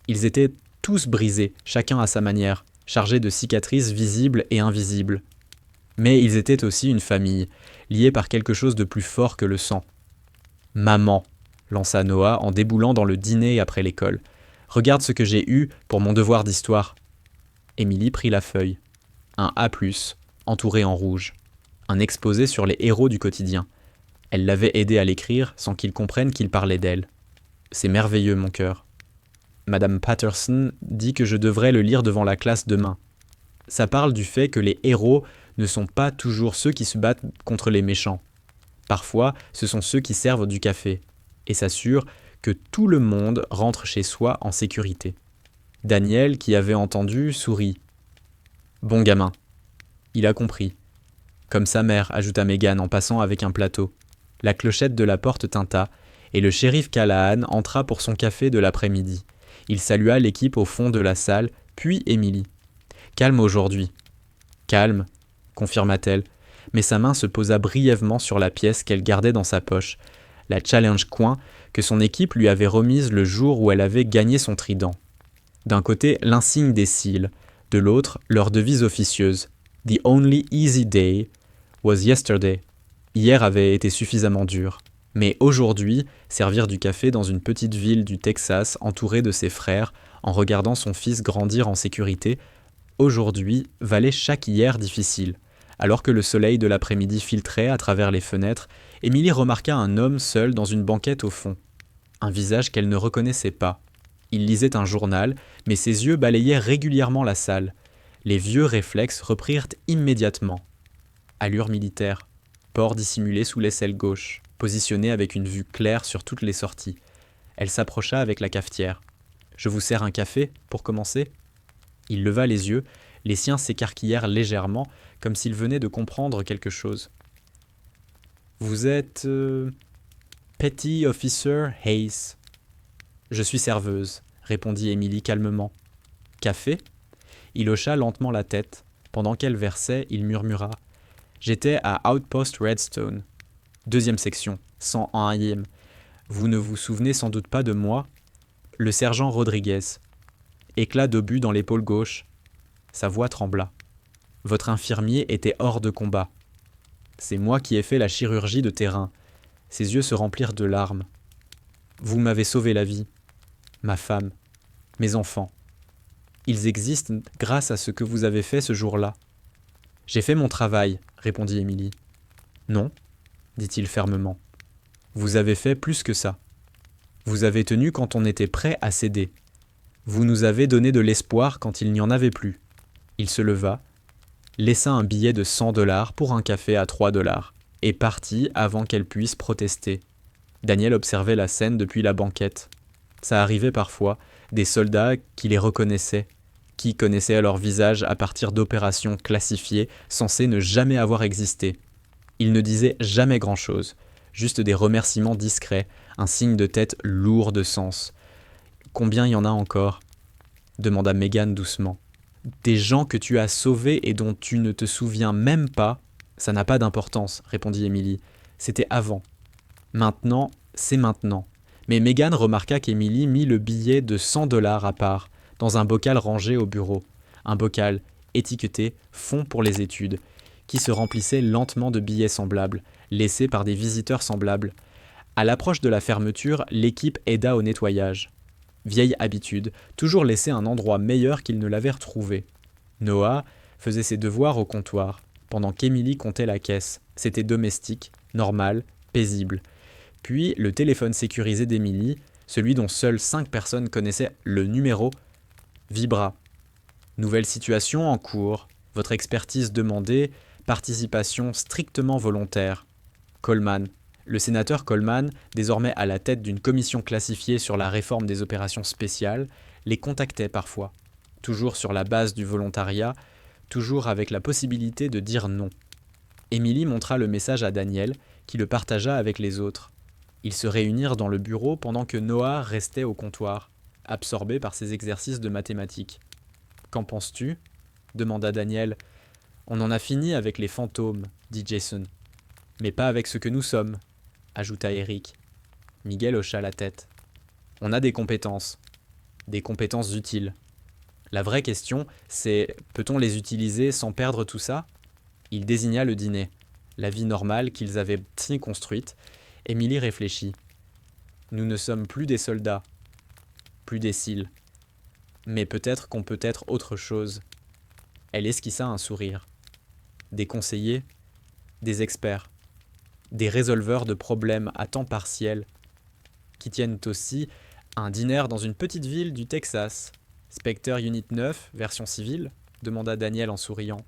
Ils étaient tous brisés, chacun à sa manière, chargés de cicatrices visibles et invisibles. Mais ils étaient aussi une famille, liée par quelque chose de plus fort que le sang. « Maman », lança Noah en déboulant dans le dîner après l'école. « Regarde ce que j'ai eu pour mon devoir d'histoire. » Émilie prit la feuille. Un A+, entouré en rouge. Un exposé sur les héros du quotidien. Elle l'avait aidé à l'écrire sans qu'il comprenne qu'il parlait d'elle. C'est merveilleux, mon cœur. Madame Patterson dit que je devrais le lire devant la classe demain. Ça parle du fait que les héros ne sont pas toujours ceux qui se battent contre les méchants. Parfois, ce sont ceux qui servent du café et s'assurent que tout le monde rentre chez soi en sécurité. Daniel, qui avait entendu, sourit. « Bon gamin. » Il a compris. Comme sa mère, ajouta Megan en passant avec un plateau. La clochette de la porte tinta, et le shérif Callahan entra pour son café de l'après-midi. Il salua l'équipe au fond de la salle, puis Émilie. « Calme aujourd'hui. »« Calme, » confirma-t-elle, mais sa main se posa brièvement sur la pièce qu'elle gardait dans sa poche, la Challenge Coin que son équipe lui avait remise le jour où elle avait gagné son trident. D'un côté, l'insigne des Seals, de l'autre, leur devise officieuse. « The only easy day was yesterday ». Hier avait été suffisamment dur. Mais aujourd'hui, servir du café dans une petite ville du Texas entourée de ses frères, en regardant son fils grandir en sécurité, aujourd'hui valait chaque hier difficile. Alors que le soleil de l'après-midi filtrait à travers les fenêtres, Émilie remarqua un homme seul dans une banquette au fond. Un visage qu'elle ne reconnaissait pas. Il lisait un journal, mais ses yeux balayaient régulièrement la salle. Les vieux réflexes reprirent immédiatement. Allure militaire. Port dissimulé sous l'aisselle gauche, positionné avec une vue claire sur toutes les sorties. Elle s'approcha avec la cafetière. « Je vous sers un café, pour commencer ?» Il leva les yeux, les siens s'écarquillèrent légèrement, comme s'il venait de comprendre quelque chose. « Vous êtes... Petty Officer Hayes. »« Je suis serveuse, » répondit Émilie calmement. « Café ?» Il hocha lentement la tête. Pendant qu'elle versait, il murmura. J'étais à Outpost Redstone. 2e section, 101e. Vous ne vous souvenez sans doute pas de moi ? Le sergent Rodriguez. Éclat d'obus dans l'épaule gauche. Sa voix trembla. Votre infirmier était hors de combat. C'est moi qui ai fait la chirurgie de terrain. Ses yeux se remplirent de larmes. Vous m'avez sauvé la vie. Ma femme. Mes enfants. Ils existent grâce à ce que vous avez fait ce jour-là. J'ai fait mon travail, répondit Émilie. Non, dit-il fermement. Vous avez fait plus que ça. Vous avez tenu quand on était prêt à céder. Vous nous avez donné de l'espoir quand il n'y en avait plus. Il se leva, laissa un billet de $100 pour un café à $3 et partit avant qu'elle puisse protester. Daniel observait la scène depuis la banquette. Ça arrivait parfois, des soldats qui les reconnaissaient. Qui connaissait leur visage à partir d'opérations classifiées censées ne jamais avoir existé. Ils ne disaient jamais grand-chose, juste des remerciements discrets, un signe de tête lourd de sens. « Combien y en a encore ?» demanda Megan doucement. « Des gens que tu as sauvés et dont tu ne te souviens même pas, ça n'a pas d'importance, » répondit Emily. « C'était avant. Maintenant, c'est maintenant. » Mais Megan remarqua qu'Emily mit le billet de $100 à part, dans un bocal rangé au bureau. Un bocal étiqueté « Fonds pour les études », qui se remplissait lentement de billets semblables, laissés par des visiteurs semblables. À l'approche de la fermeture, l'équipe aida au nettoyage. Vieille habitude, toujours laisser un endroit meilleur qu'ils ne l'avaient retrouvé. Noah faisait ses devoirs au comptoir, pendant qu'Emily comptait la caisse. C'était domestique, normal, paisible. Puis le téléphone sécurisé d'Emily, celui dont seules 5 personnes connaissaient le numéro, vibra. Nouvelle situation en cours, votre expertise demandée, participation strictement volontaire. Coleman. Le sénateur Coleman, désormais à la tête d'une commission classifiée sur la réforme des opérations spéciales, les contactait parfois, toujours sur la base du volontariat, toujours avec la possibilité de dire non. Emily montra le message à Daniel, qui le partagea avec les autres. Ils se réunirent dans le bureau pendant que Noah restait au comptoir, absorbé par ses exercices de mathématiques. « Qu'en penses-tu » demanda Daniel. « On en a fini avec les fantômes, » dit Jason. « Mais pas avec ce que nous sommes, » ajouta Eric. Miguel hocha la tête. « On a des compétences utiles. La vraie question, c'est peut-on les utiliser sans perdre tout ça ?» Il désigna le dîner, la vie normale qu'ils avaient si construite. Emily réfléchit. « Nous ne sommes plus des soldats, plus des cils. Mais peut-être qu'on peut être autre chose. » Elle esquissa un sourire. « Des conseillers, des experts, des résolveurs de problèmes à temps partiel, qui tiennent aussi un dîner dans une petite ville du Texas. Spectre Unit 9, version civile ?» demanda Daniel en souriant.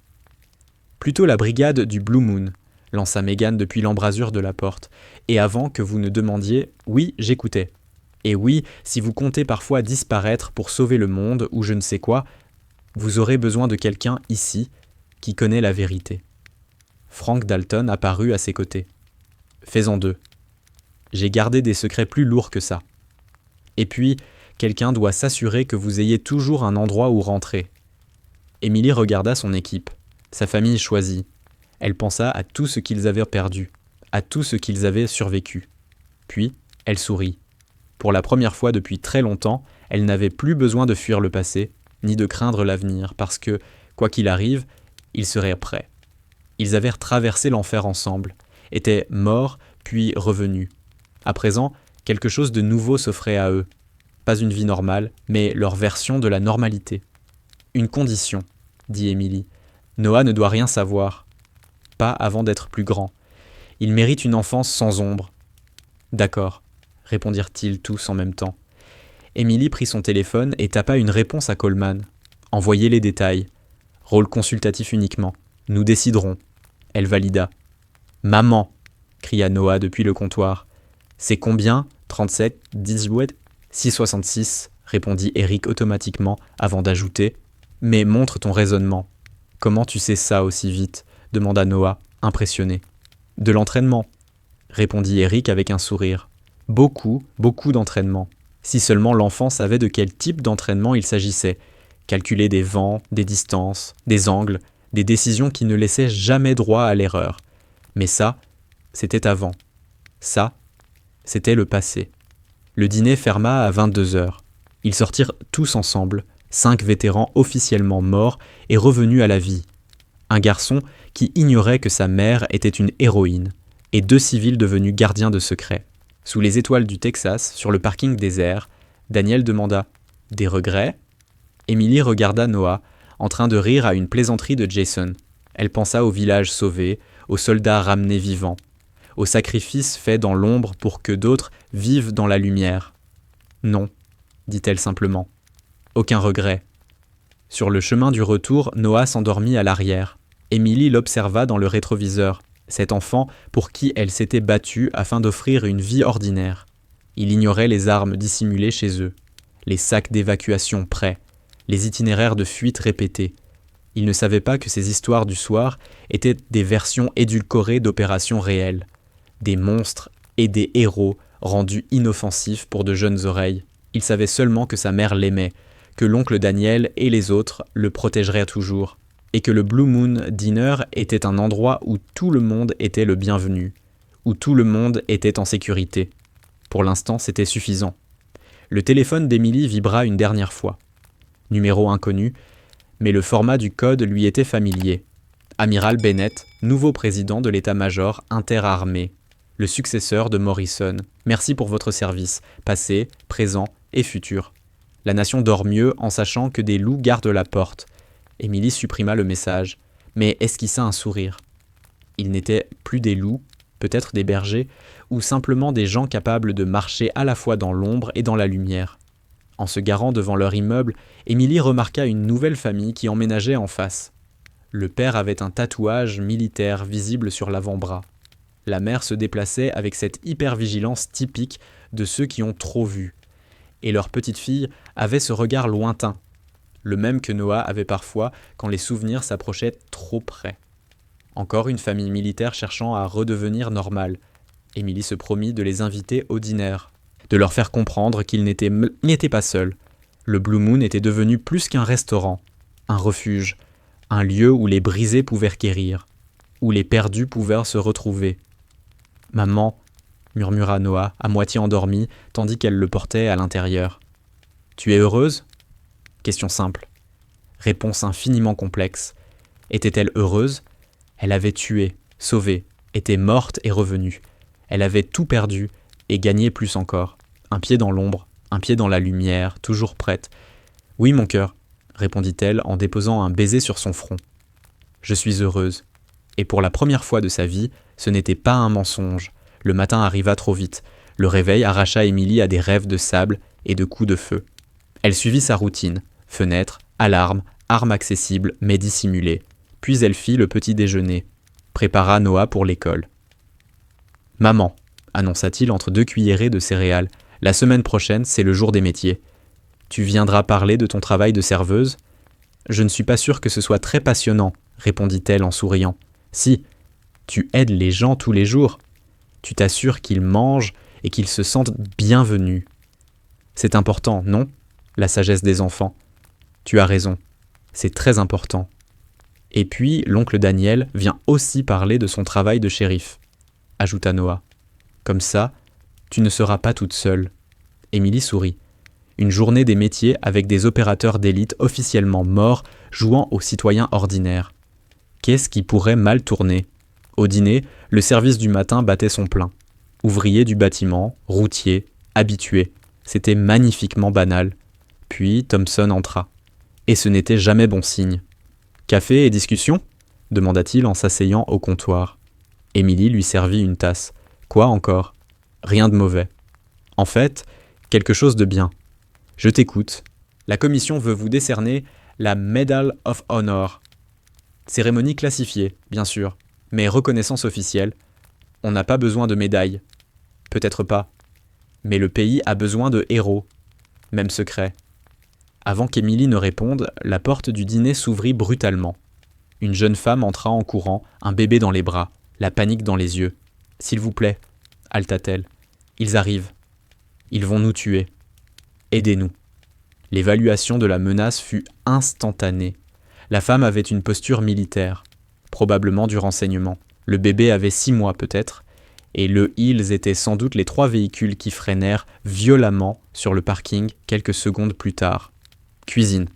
« Plutôt la brigade du Blue Moon, » lança Megan depuis l'embrasure de la porte. « Et avant que vous ne demandiez, oui, j'écoutais. Et oui, si vous comptez parfois disparaître pour sauver le monde ou je ne sais quoi, vous aurez besoin de quelqu'un ici qui connaît la vérité. » Frank Dalton apparut à ses côtés. « Fais-en deux. J'ai gardé des secrets plus lourds que ça. Et puis, quelqu'un doit s'assurer que vous ayez toujours un endroit où rentrer. » Emily regarda son équipe, sa famille choisie. Elle pensa à tout ce qu'ils avaient perdu, à tout ce qu'ils avaient survécu. Puis, elle sourit. Pour la première fois depuis très longtemps, elle n'avait plus besoin de fuir le passé, ni de craindre l'avenir, parce que, quoi qu'il arrive, ils seraient prêts. Ils avaient traversé l'enfer ensemble, étaient morts puis revenus. À présent, quelque chose de nouveau s'offrait à eux. Pas une vie normale, mais leur version de la normalité. « Une condition, » dit Emily. « Noah ne doit rien savoir. Pas avant d'être plus grand. Il mérite une enfance sans ombre. »« D'accord, » répondirent-ils tous en même temps. Emily prit son téléphone et tapa une réponse à Coleman. « Envoyez les détails. Rôle consultatif uniquement. Nous déciderons. » Elle valida. « Maman !» cria Noah depuis le comptoir. « C'est combien ? 37, 18, 666 » répondit Eric automatiquement avant d'ajouter. « Mais montre ton raisonnement. »« Comment tu sais ça aussi vite ?» demanda Noah, impressionné. « De l'entraînement » répondit Eric avec un sourire. « Beaucoup, beaucoup d'entraînement. Si seulement l'enfant savait de quel type d'entraînement il s'agissait. Calculer des vents, des distances, des angles, des décisions qui ne laissaient jamais droit à l'erreur. Mais ça, c'était avant. Ça, c'était le passé. » Le dîner ferma à 22h. Ils sortirent tous ensemble, 5 vétérans officiellement morts et revenus à la vie. Un garçon qui ignorait que sa mère était une héroïne, et 2 civils devenus gardiens de secrets. Sous les étoiles du Texas, sur le parking désert, Daniel demanda « Des regrets ?» Emily regarda Noah, en train de rire à une plaisanterie de Jason. Elle pensa au village sauvé, aux soldats ramenés vivants, aux sacrifices faits dans l'ombre pour que d'autres vivent dans la lumière. « Non, » dit-elle simplement. « Aucun regret. » Sur le chemin du retour, Noah s'endormit à l'arrière. Emily l'observa dans le rétroviseur, cet enfant pour qui elle s'était battue afin d'offrir une vie ordinaire. Il ignorait les armes dissimulées chez eux, les sacs d'évacuation prêts, les itinéraires de fuite répétés. Il ne savait pas que ces histoires du soir étaient des versions édulcorées d'opérations réelles, des monstres et des héros rendus inoffensifs pour de jeunes oreilles. Il savait seulement que sa mère l'aimait, que l'oncle Daniel et les autres le protégeraient toujours, et que le Blue Moon Diner était un endroit où tout le monde était le bienvenu, où tout le monde était en sécurité. Pour l'instant, c'était suffisant. Le téléphone d'Emily vibra une dernière fois. Numéro inconnu, mais le format du code lui était familier. Amiral Bennett, nouveau président de l'état-major interarmé, le successeur de Morrison. Merci pour votre service, passé, présent et futur. La nation dort mieux en sachant que des loups gardent la porte. Emily supprima le message, mais esquissa un sourire. Ils n'étaient plus des loups, peut-être des bergers, ou simplement des gens capables de marcher à la fois dans l'ombre et dans la lumière. En se garant devant leur immeuble, Emily remarqua une nouvelle famille qui emménageait en face. Le père avait un tatouage militaire visible sur l'avant-bras. La mère se déplaçait avec cette hypervigilance typique de ceux qui ont trop vu. Et leur petite fille avait ce regard lointain, le même que Noah avait parfois quand les souvenirs s'approchaient trop près. Encore une famille militaire cherchant à redevenir normale. Emily se promit de les inviter au dîner, de leur faire comprendre qu'ils n'étaient pas seuls. Le Blue Moon était devenu plus qu'un restaurant, un refuge, un lieu où les brisés pouvaient guérir, où les perdus pouvaient se retrouver. « Maman », murmura Noah, à moitié endormie, tandis qu'elle le portait à l'intérieur. « Tu es heureuse ?» Question simple. Réponse infiniment complexe. Était-elle heureuse ? Elle avait tué, sauvé, était morte et revenue. Elle avait tout perdu et gagné plus encore. Un pied dans l'ombre, un pied dans la lumière, toujours prête. « Oui, mon cœur », répondit-elle en déposant un baiser sur son front. « Je suis heureuse. » Et pour la première fois de sa vie, ce n'était pas un mensonge. Le matin arriva trop vite. Le réveil arracha Emily à des rêves de sable et de coups de feu. Elle suivit sa routine. Fenêtre, alarme, arme accessible mais dissimulée. Puis elle fit le petit déjeuner. Prépara Noah pour l'école. « Maman », annonça-t-il entre deux cuillerées de céréales, « la semaine prochaine, c'est le jour des métiers. Tu viendras parler de ton travail de serveuse ? » « Je ne suis pas sûre que ce soit très passionnant, » répondit-elle en souriant. « Si, tu aides les gens tous les jours. Tu t'assures qu'ils mangent et qu'ils se sentent bienvenus. C'est important, non ? La sagesse des enfants. Tu as raison, c'est très important. » Et puis, l'oncle Daniel vient aussi parler de son travail de shérif, ajouta Noah. Comme ça, tu ne seras pas toute seule. Emily sourit. Une journée des métiers avec des opérateurs d'élite officiellement morts jouant aux citoyens ordinaires. Qu'est-ce qui pourrait mal tourner ? Au dîner, le service du matin battait son plein. Ouvriers du bâtiment, routiers, habitués. C'était magnifiquement banal. Puis Thompson entra. Et ce n'était jamais bon signe. « Café et discussion ?» demanda-t-il en s'asseyant au comptoir. Emily lui servit une tasse. « Quoi encore ? Rien de mauvais. En fait, quelque chose de bien. Je t'écoute. La commission veut vous décerner la Medal of Honor. Cérémonie classifiée, bien sûr, mais reconnaissance officielle. On n'a pas besoin de médaille. Peut-être pas. Mais le pays a besoin de héros. Même secret. » Avant qu'Emily ne réponde, la porte du dîner s'ouvrit brutalement. Une jeune femme entra en courant, un bébé dans les bras, la panique dans les yeux. « S'il vous plaît, » haleta-t-elle. « Ils arrivent. Ils vont nous tuer. Aidez-nous. » L'évaluation de la menace fut instantanée. La femme avait une posture militaire, probablement du renseignement. Le bébé avait 6 mois peut-être, et le Hills étaient sans doute les 3 véhicules qui freinèrent violemment sur le parking quelques secondes plus tard. « Cuisine. »«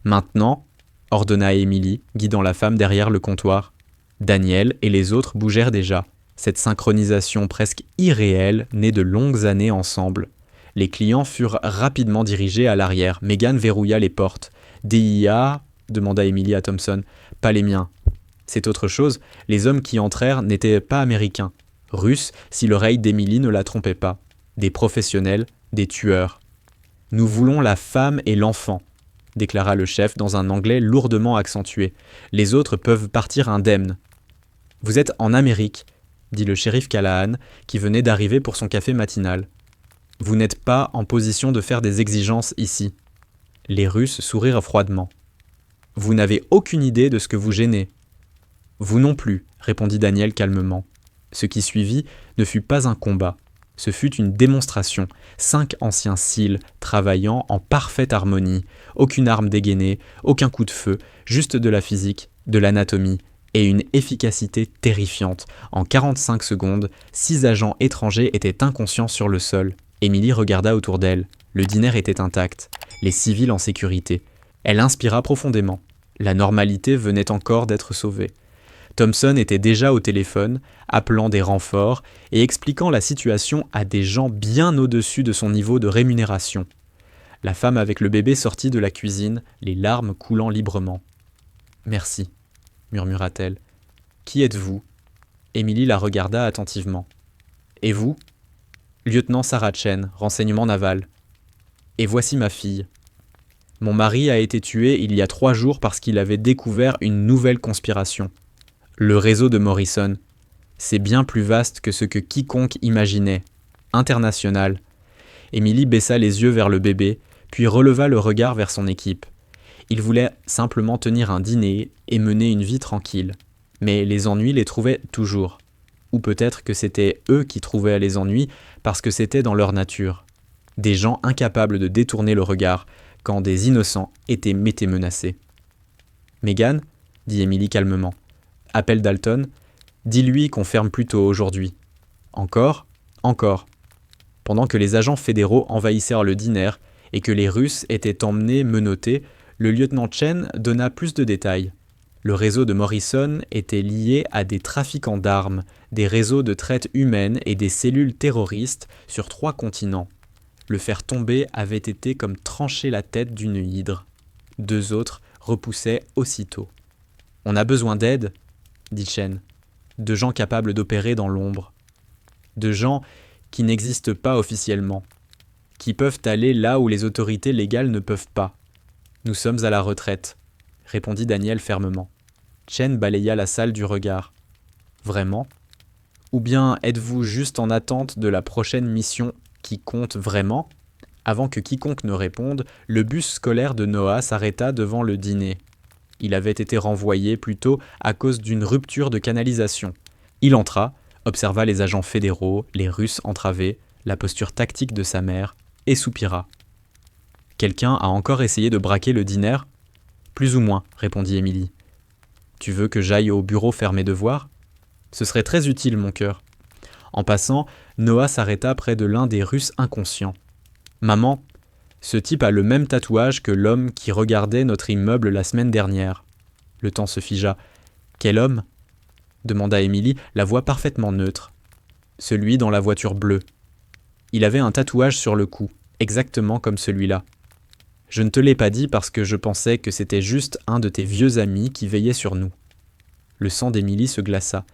Maintenant » ordonna Emily, guidant la femme derrière le comptoir. Daniel et les autres bougèrent déjà. Cette synchronisation presque irréelle née de longues années ensemble. Les clients furent rapidement dirigés à l'arrière. Megan verrouilla les portes. « DIA ?» demanda Emily à Thompson. « Pas les miens. » C'est autre chose, les hommes qui entrèrent n'étaient pas américains. Russes, si l'oreille d'Emily ne la trompait pas. Des professionnels, des tueurs. « Nous voulons la femme et l'enfant, » déclara le chef dans un anglais lourdement accentué. « Les autres peuvent partir indemnes. »« Vous êtes en Amérique, » dit le shérif Callahan, qui venait d'arriver pour son café matinal. « Vous n'êtes pas en position de faire des exigences ici. » Les Russes sourirent froidement. « Vous n'avez aucune idée de ce que vous gênez. »« Vous non plus, » répondit Daniel calmement. Ce qui suivit ne fut pas un combat. Ce fut une démonstration. 5 anciens SEAL travaillant en parfaite harmonie. Aucune arme dégainée, aucun coup de feu, juste de la physique, de l'anatomie et une efficacité terrifiante. En 45 secondes, 6 agents étrangers étaient inconscients sur le sol. Emily regarda autour d'elle. Le dîner était intact. Les civils en sécurité. Elle inspira profondément. La normalité venait encore d'être sauvée. Thompson était déjà au téléphone, appelant des renforts et expliquant la situation à des gens bien au-dessus de son niveau de rémunération. La femme avec le bébé sortit de la cuisine, les larmes coulant librement. « Merci, » murmura-t-elle. « Qui êtes-vous » Emily la regarda attentivement. « Et vous » ? Lieutenant Sarah Chen, renseignement naval. « Et voici ma fille. Mon mari a été tué il y a 3 jours parce qu'il avait découvert une nouvelle conspiration. Le réseau de Morrison. C'est bien plus vaste que ce que quiconque imaginait. International. » Emily baissa les yeux vers le bébé, puis releva le regard vers son équipe. Il voulait simplement tenir un dîner et mener une vie tranquille. Mais les ennuis les trouvaient toujours. Ou peut-être que c'était eux qui trouvaient les ennuis parce que c'était dans leur nature. Des gens incapables de détourner le regard quand des innocents étaient menacés. « Megan » dit Emily calmement. « Appelle Dalton. Dis-lui qu'on ferme plus tôt aujourd'hui. »« Encore ? Encore. » Pendant que les agents fédéraux envahissèrent le dîner et que les Russes étaient emmenés menottés, le lieutenant Chen donna plus de détails. Le réseau de Morrison était lié à des trafiquants d'armes, des réseaux de traite humaine et des cellules terroristes sur 3 continents. Le faire tomber avait été comme trancher la tête d'une hydre. 2 autres repoussaient aussitôt. « On a besoin d'aide, » dit Chen. « De gens capables d'opérer dans l'ombre. De gens qui n'existent pas officiellement. Qui peuvent aller là où les autorités légales ne peuvent pas. Nous sommes à la retraite, » répondit Daniel fermement. Chen balaya la salle du regard. « Vraiment ? Ou bien êtes-vous juste en attente de la prochaine mission qui compte vraiment ?» Avant que quiconque ne réponde, le bus scolaire de Noah s'arrêta devant le dîner. Il avait été renvoyé plus tôt à cause d'une rupture de canalisation. Il entra, observa les agents fédéraux, les Russes entravés, la posture tactique de sa mère, et soupira. « Quelqu'un a encore essayé de braquer le dîner ? » ?»« Plus ou moins, » répondit Emily. « Tu veux que j'aille au bureau faire mes devoirs ? » ?»« Ce serait très utile, mon cœur. » En passant, Noah s'arrêta près de l'un des Russes inconscients. « Maman, ce type a le même tatouage que l'homme qui regardait notre immeuble la semaine dernière. » Le temps se figea. « Quel homme ?» demanda Emily, la voix parfaitement neutre. « Celui dans la voiture bleue. Il avait un tatouage sur le cou, exactement comme celui-là. Je ne te l'ai pas dit parce que je pensais que c'était juste un de tes vieux amis qui veillait sur nous. » Le sang d'Emily se glaça.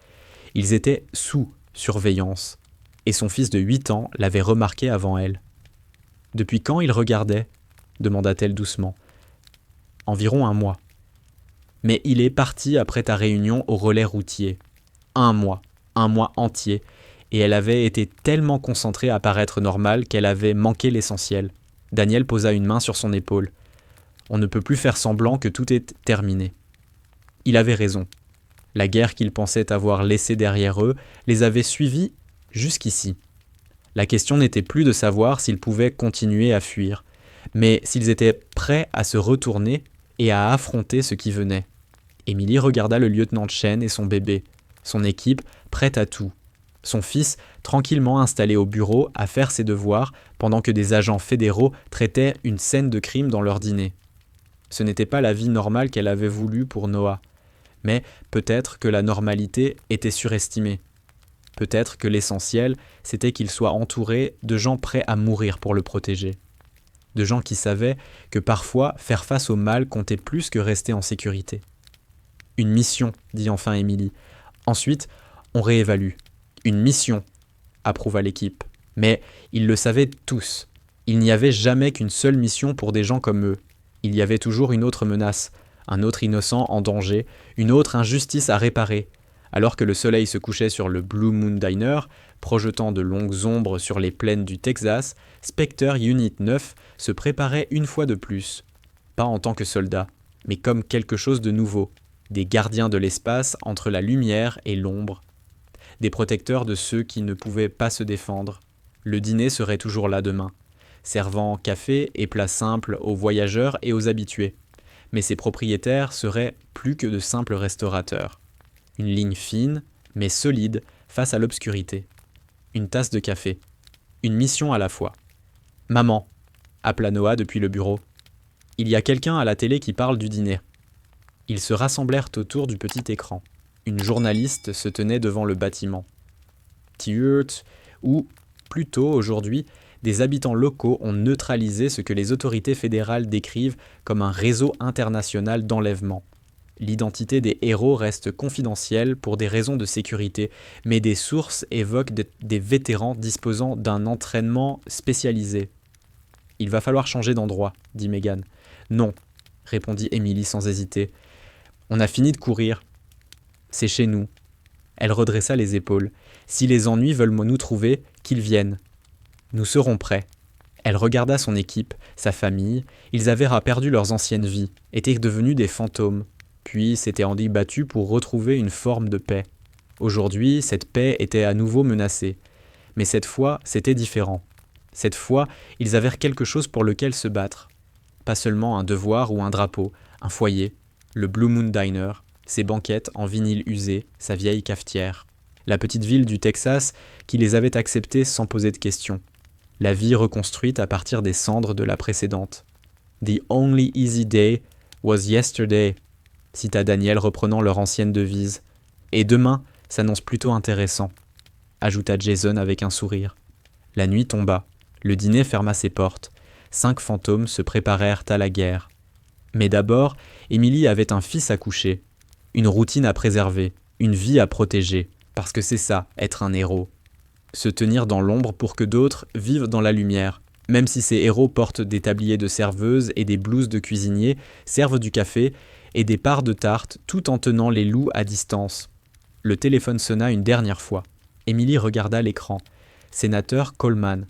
Ils étaient sous surveillance, et son fils de 8 ans l'avait remarqué avant elle. « Depuis quand il regardait ?» demanda-t-elle doucement. « Environ 1 mois. »« Mais il est parti après ta réunion au relais routier. 1 mois entier, et elle avait été tellement concentrée à paraître normale qu'elle avait manqué l'essentiel. » Daniel posa une main sur son épaule. « On ne peut plus faire semblant que tout est terminé. » Il avait raison. La guerre qu'ils pensaient avoir laissée derrière eux les avait suivis jusqu'ici. La question n'était plus de savoir s'ils pouvaient continuer à fuir, mais s'ils étaient prêts à se retourner et à affronter ce qui venait. Emily regarda le lieutenant Chen et son bébé, son équipe prête à tout, son fils tranquillement installé au bureau à faire ses devoirs pendant que des agents fédéraux traitaient une scène de crime dans leur dîner. Ce n'était pas la vie normale qu'elle avait voulu pour Noah, mais peut-être que la normalité était surestimée. Peut-être que l'essentiel, c'était qu'il soit entouré de gens prêts à mourir pour le protéger. De gens qui savaient que parfois faire face au mal comptait plus que rester en sécurité. « Une mission, » dit enfin Emily. Ensuite, on réévalue. « Une mission, » approuva l'équipe. Mais ils le savaient tous. Il n'y avait jamais qu'une seule mission pour des gens comme eux. Il y avait toujours une autre menace, un autre innocent en danger, une autre injustice à réparer. Alors que le soleil se couchait sur le Blue Moon Diner, projetant de longues ombres sur les plaines du Texas, Spectre Unit 9 se préparait une fois de plus. pas en tant que soldats, mais comme quelque chose de nouveau, des gardiens de l'espace entre la lumière et l'ombre, des protecteurs de ceux qui ne pouvaient pas se défendre. Le dîner serait toujours là demain, servant café et plats simples aux voyageurs et aux habitués. Mais ses propriétaires seraient plus que de simples restaurateurs. Une ligne fine, mais solide, face à l'obscurité. Une tasse de café. Une mission à la fois. « Maman !» appela Noah depuis le bureau. « Il y a quelqu'un à la télé qui parle du dîner. » Ils se rassemblèrent autour du petit écran. Une journaliste se tenait devant le bâtiment. Tiurt, où, plus tôt aujourd'hui, des habitants locaux ont neutralisé ce que les autorités fédérales décrivent comme un réseau international d'enlèvement. L'identité des héros reste confidentielle pour des raisons de sécurité, mais des sources évoquent des vétérans disposant d'un entraînement spécialisé. « Il va falloir changer d'endroit, » dit Megan. « Non, » répondit Emily sans hésiter. « On a fini de courir. C'est chez nous. » Elle redressa les épaules. « Si les ennuis veulent nous trouver, qu'ils viennent. Nous serons prêts. » Elle regarda son équipe, sa famille. Ils avaient perdu leurs anciennes vies, étaient devenus des fantômes, puis s'étaient battus pour retrouver une forme de paix. Aujourd'hui, cette paix était à nouveau menacée. Mais cette fois, c'était différent. Cette fois, ils avaient quelque chose pour lequel se battre. Pas seulement un devoir ou un drapeau, un foyer, le Blue Moon Diner, ses banquettes en vinyle usé, sa vieille cafetière. La petite ville du Texas qui les avait acceptés sans poser de questions. La vie reconstruite à partir des cendres de la précédente. « The only easy day was yesterday », cita Daniel reprenant leur ancienne devise. « Et demain s'annonce plutôt intéressant », ajouta Jason avec un sourire. La nuit tomba. Le dîner ferma ses portes. 5 fantômes se préparèrent à la guerre. Mais d'abord, Emily avait un fils à coucher, une routine à préserver, une vie à protéger, parce que c'est ça, être un héros. Se tenir dans l'ombre pour que d'autres vivent dans la lumière, même si ces héros portent des tabliers de serveuse et des blouses de cuisinier, servent du café et des parts de tarte tout en tenant les loups à distance. Le téléphone sonna une dernière fois. Emily regarda l'écran. Sénateur Coleman.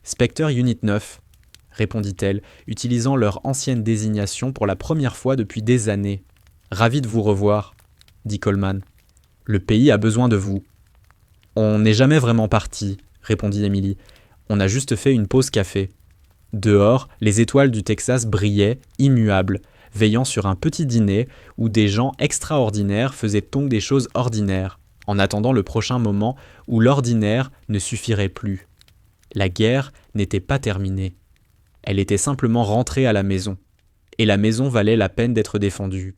« Spectre Unit 9 », répondit-elle, utilisant leur ancienne désignation pour la première fois depuis des années. « Ravi de vous revoir », dit Coleman. « Le pays a besoin de vous. »« On n'est jamais vraiment parti, » répondit Emily. « On a juste fait une pause café. » Dehors, les étoiles du Texas brillaient, immuables, veillant sur un petit dîner où des gens extraordinaires faisaient donc des choses ordinaires, en attendant le prochain moment où l'ordinaire ne suffirait plus. La guerre n'était pas terminée. Elle était simplement rentrée à la maison. Et la maison valait la peine d'être défendue.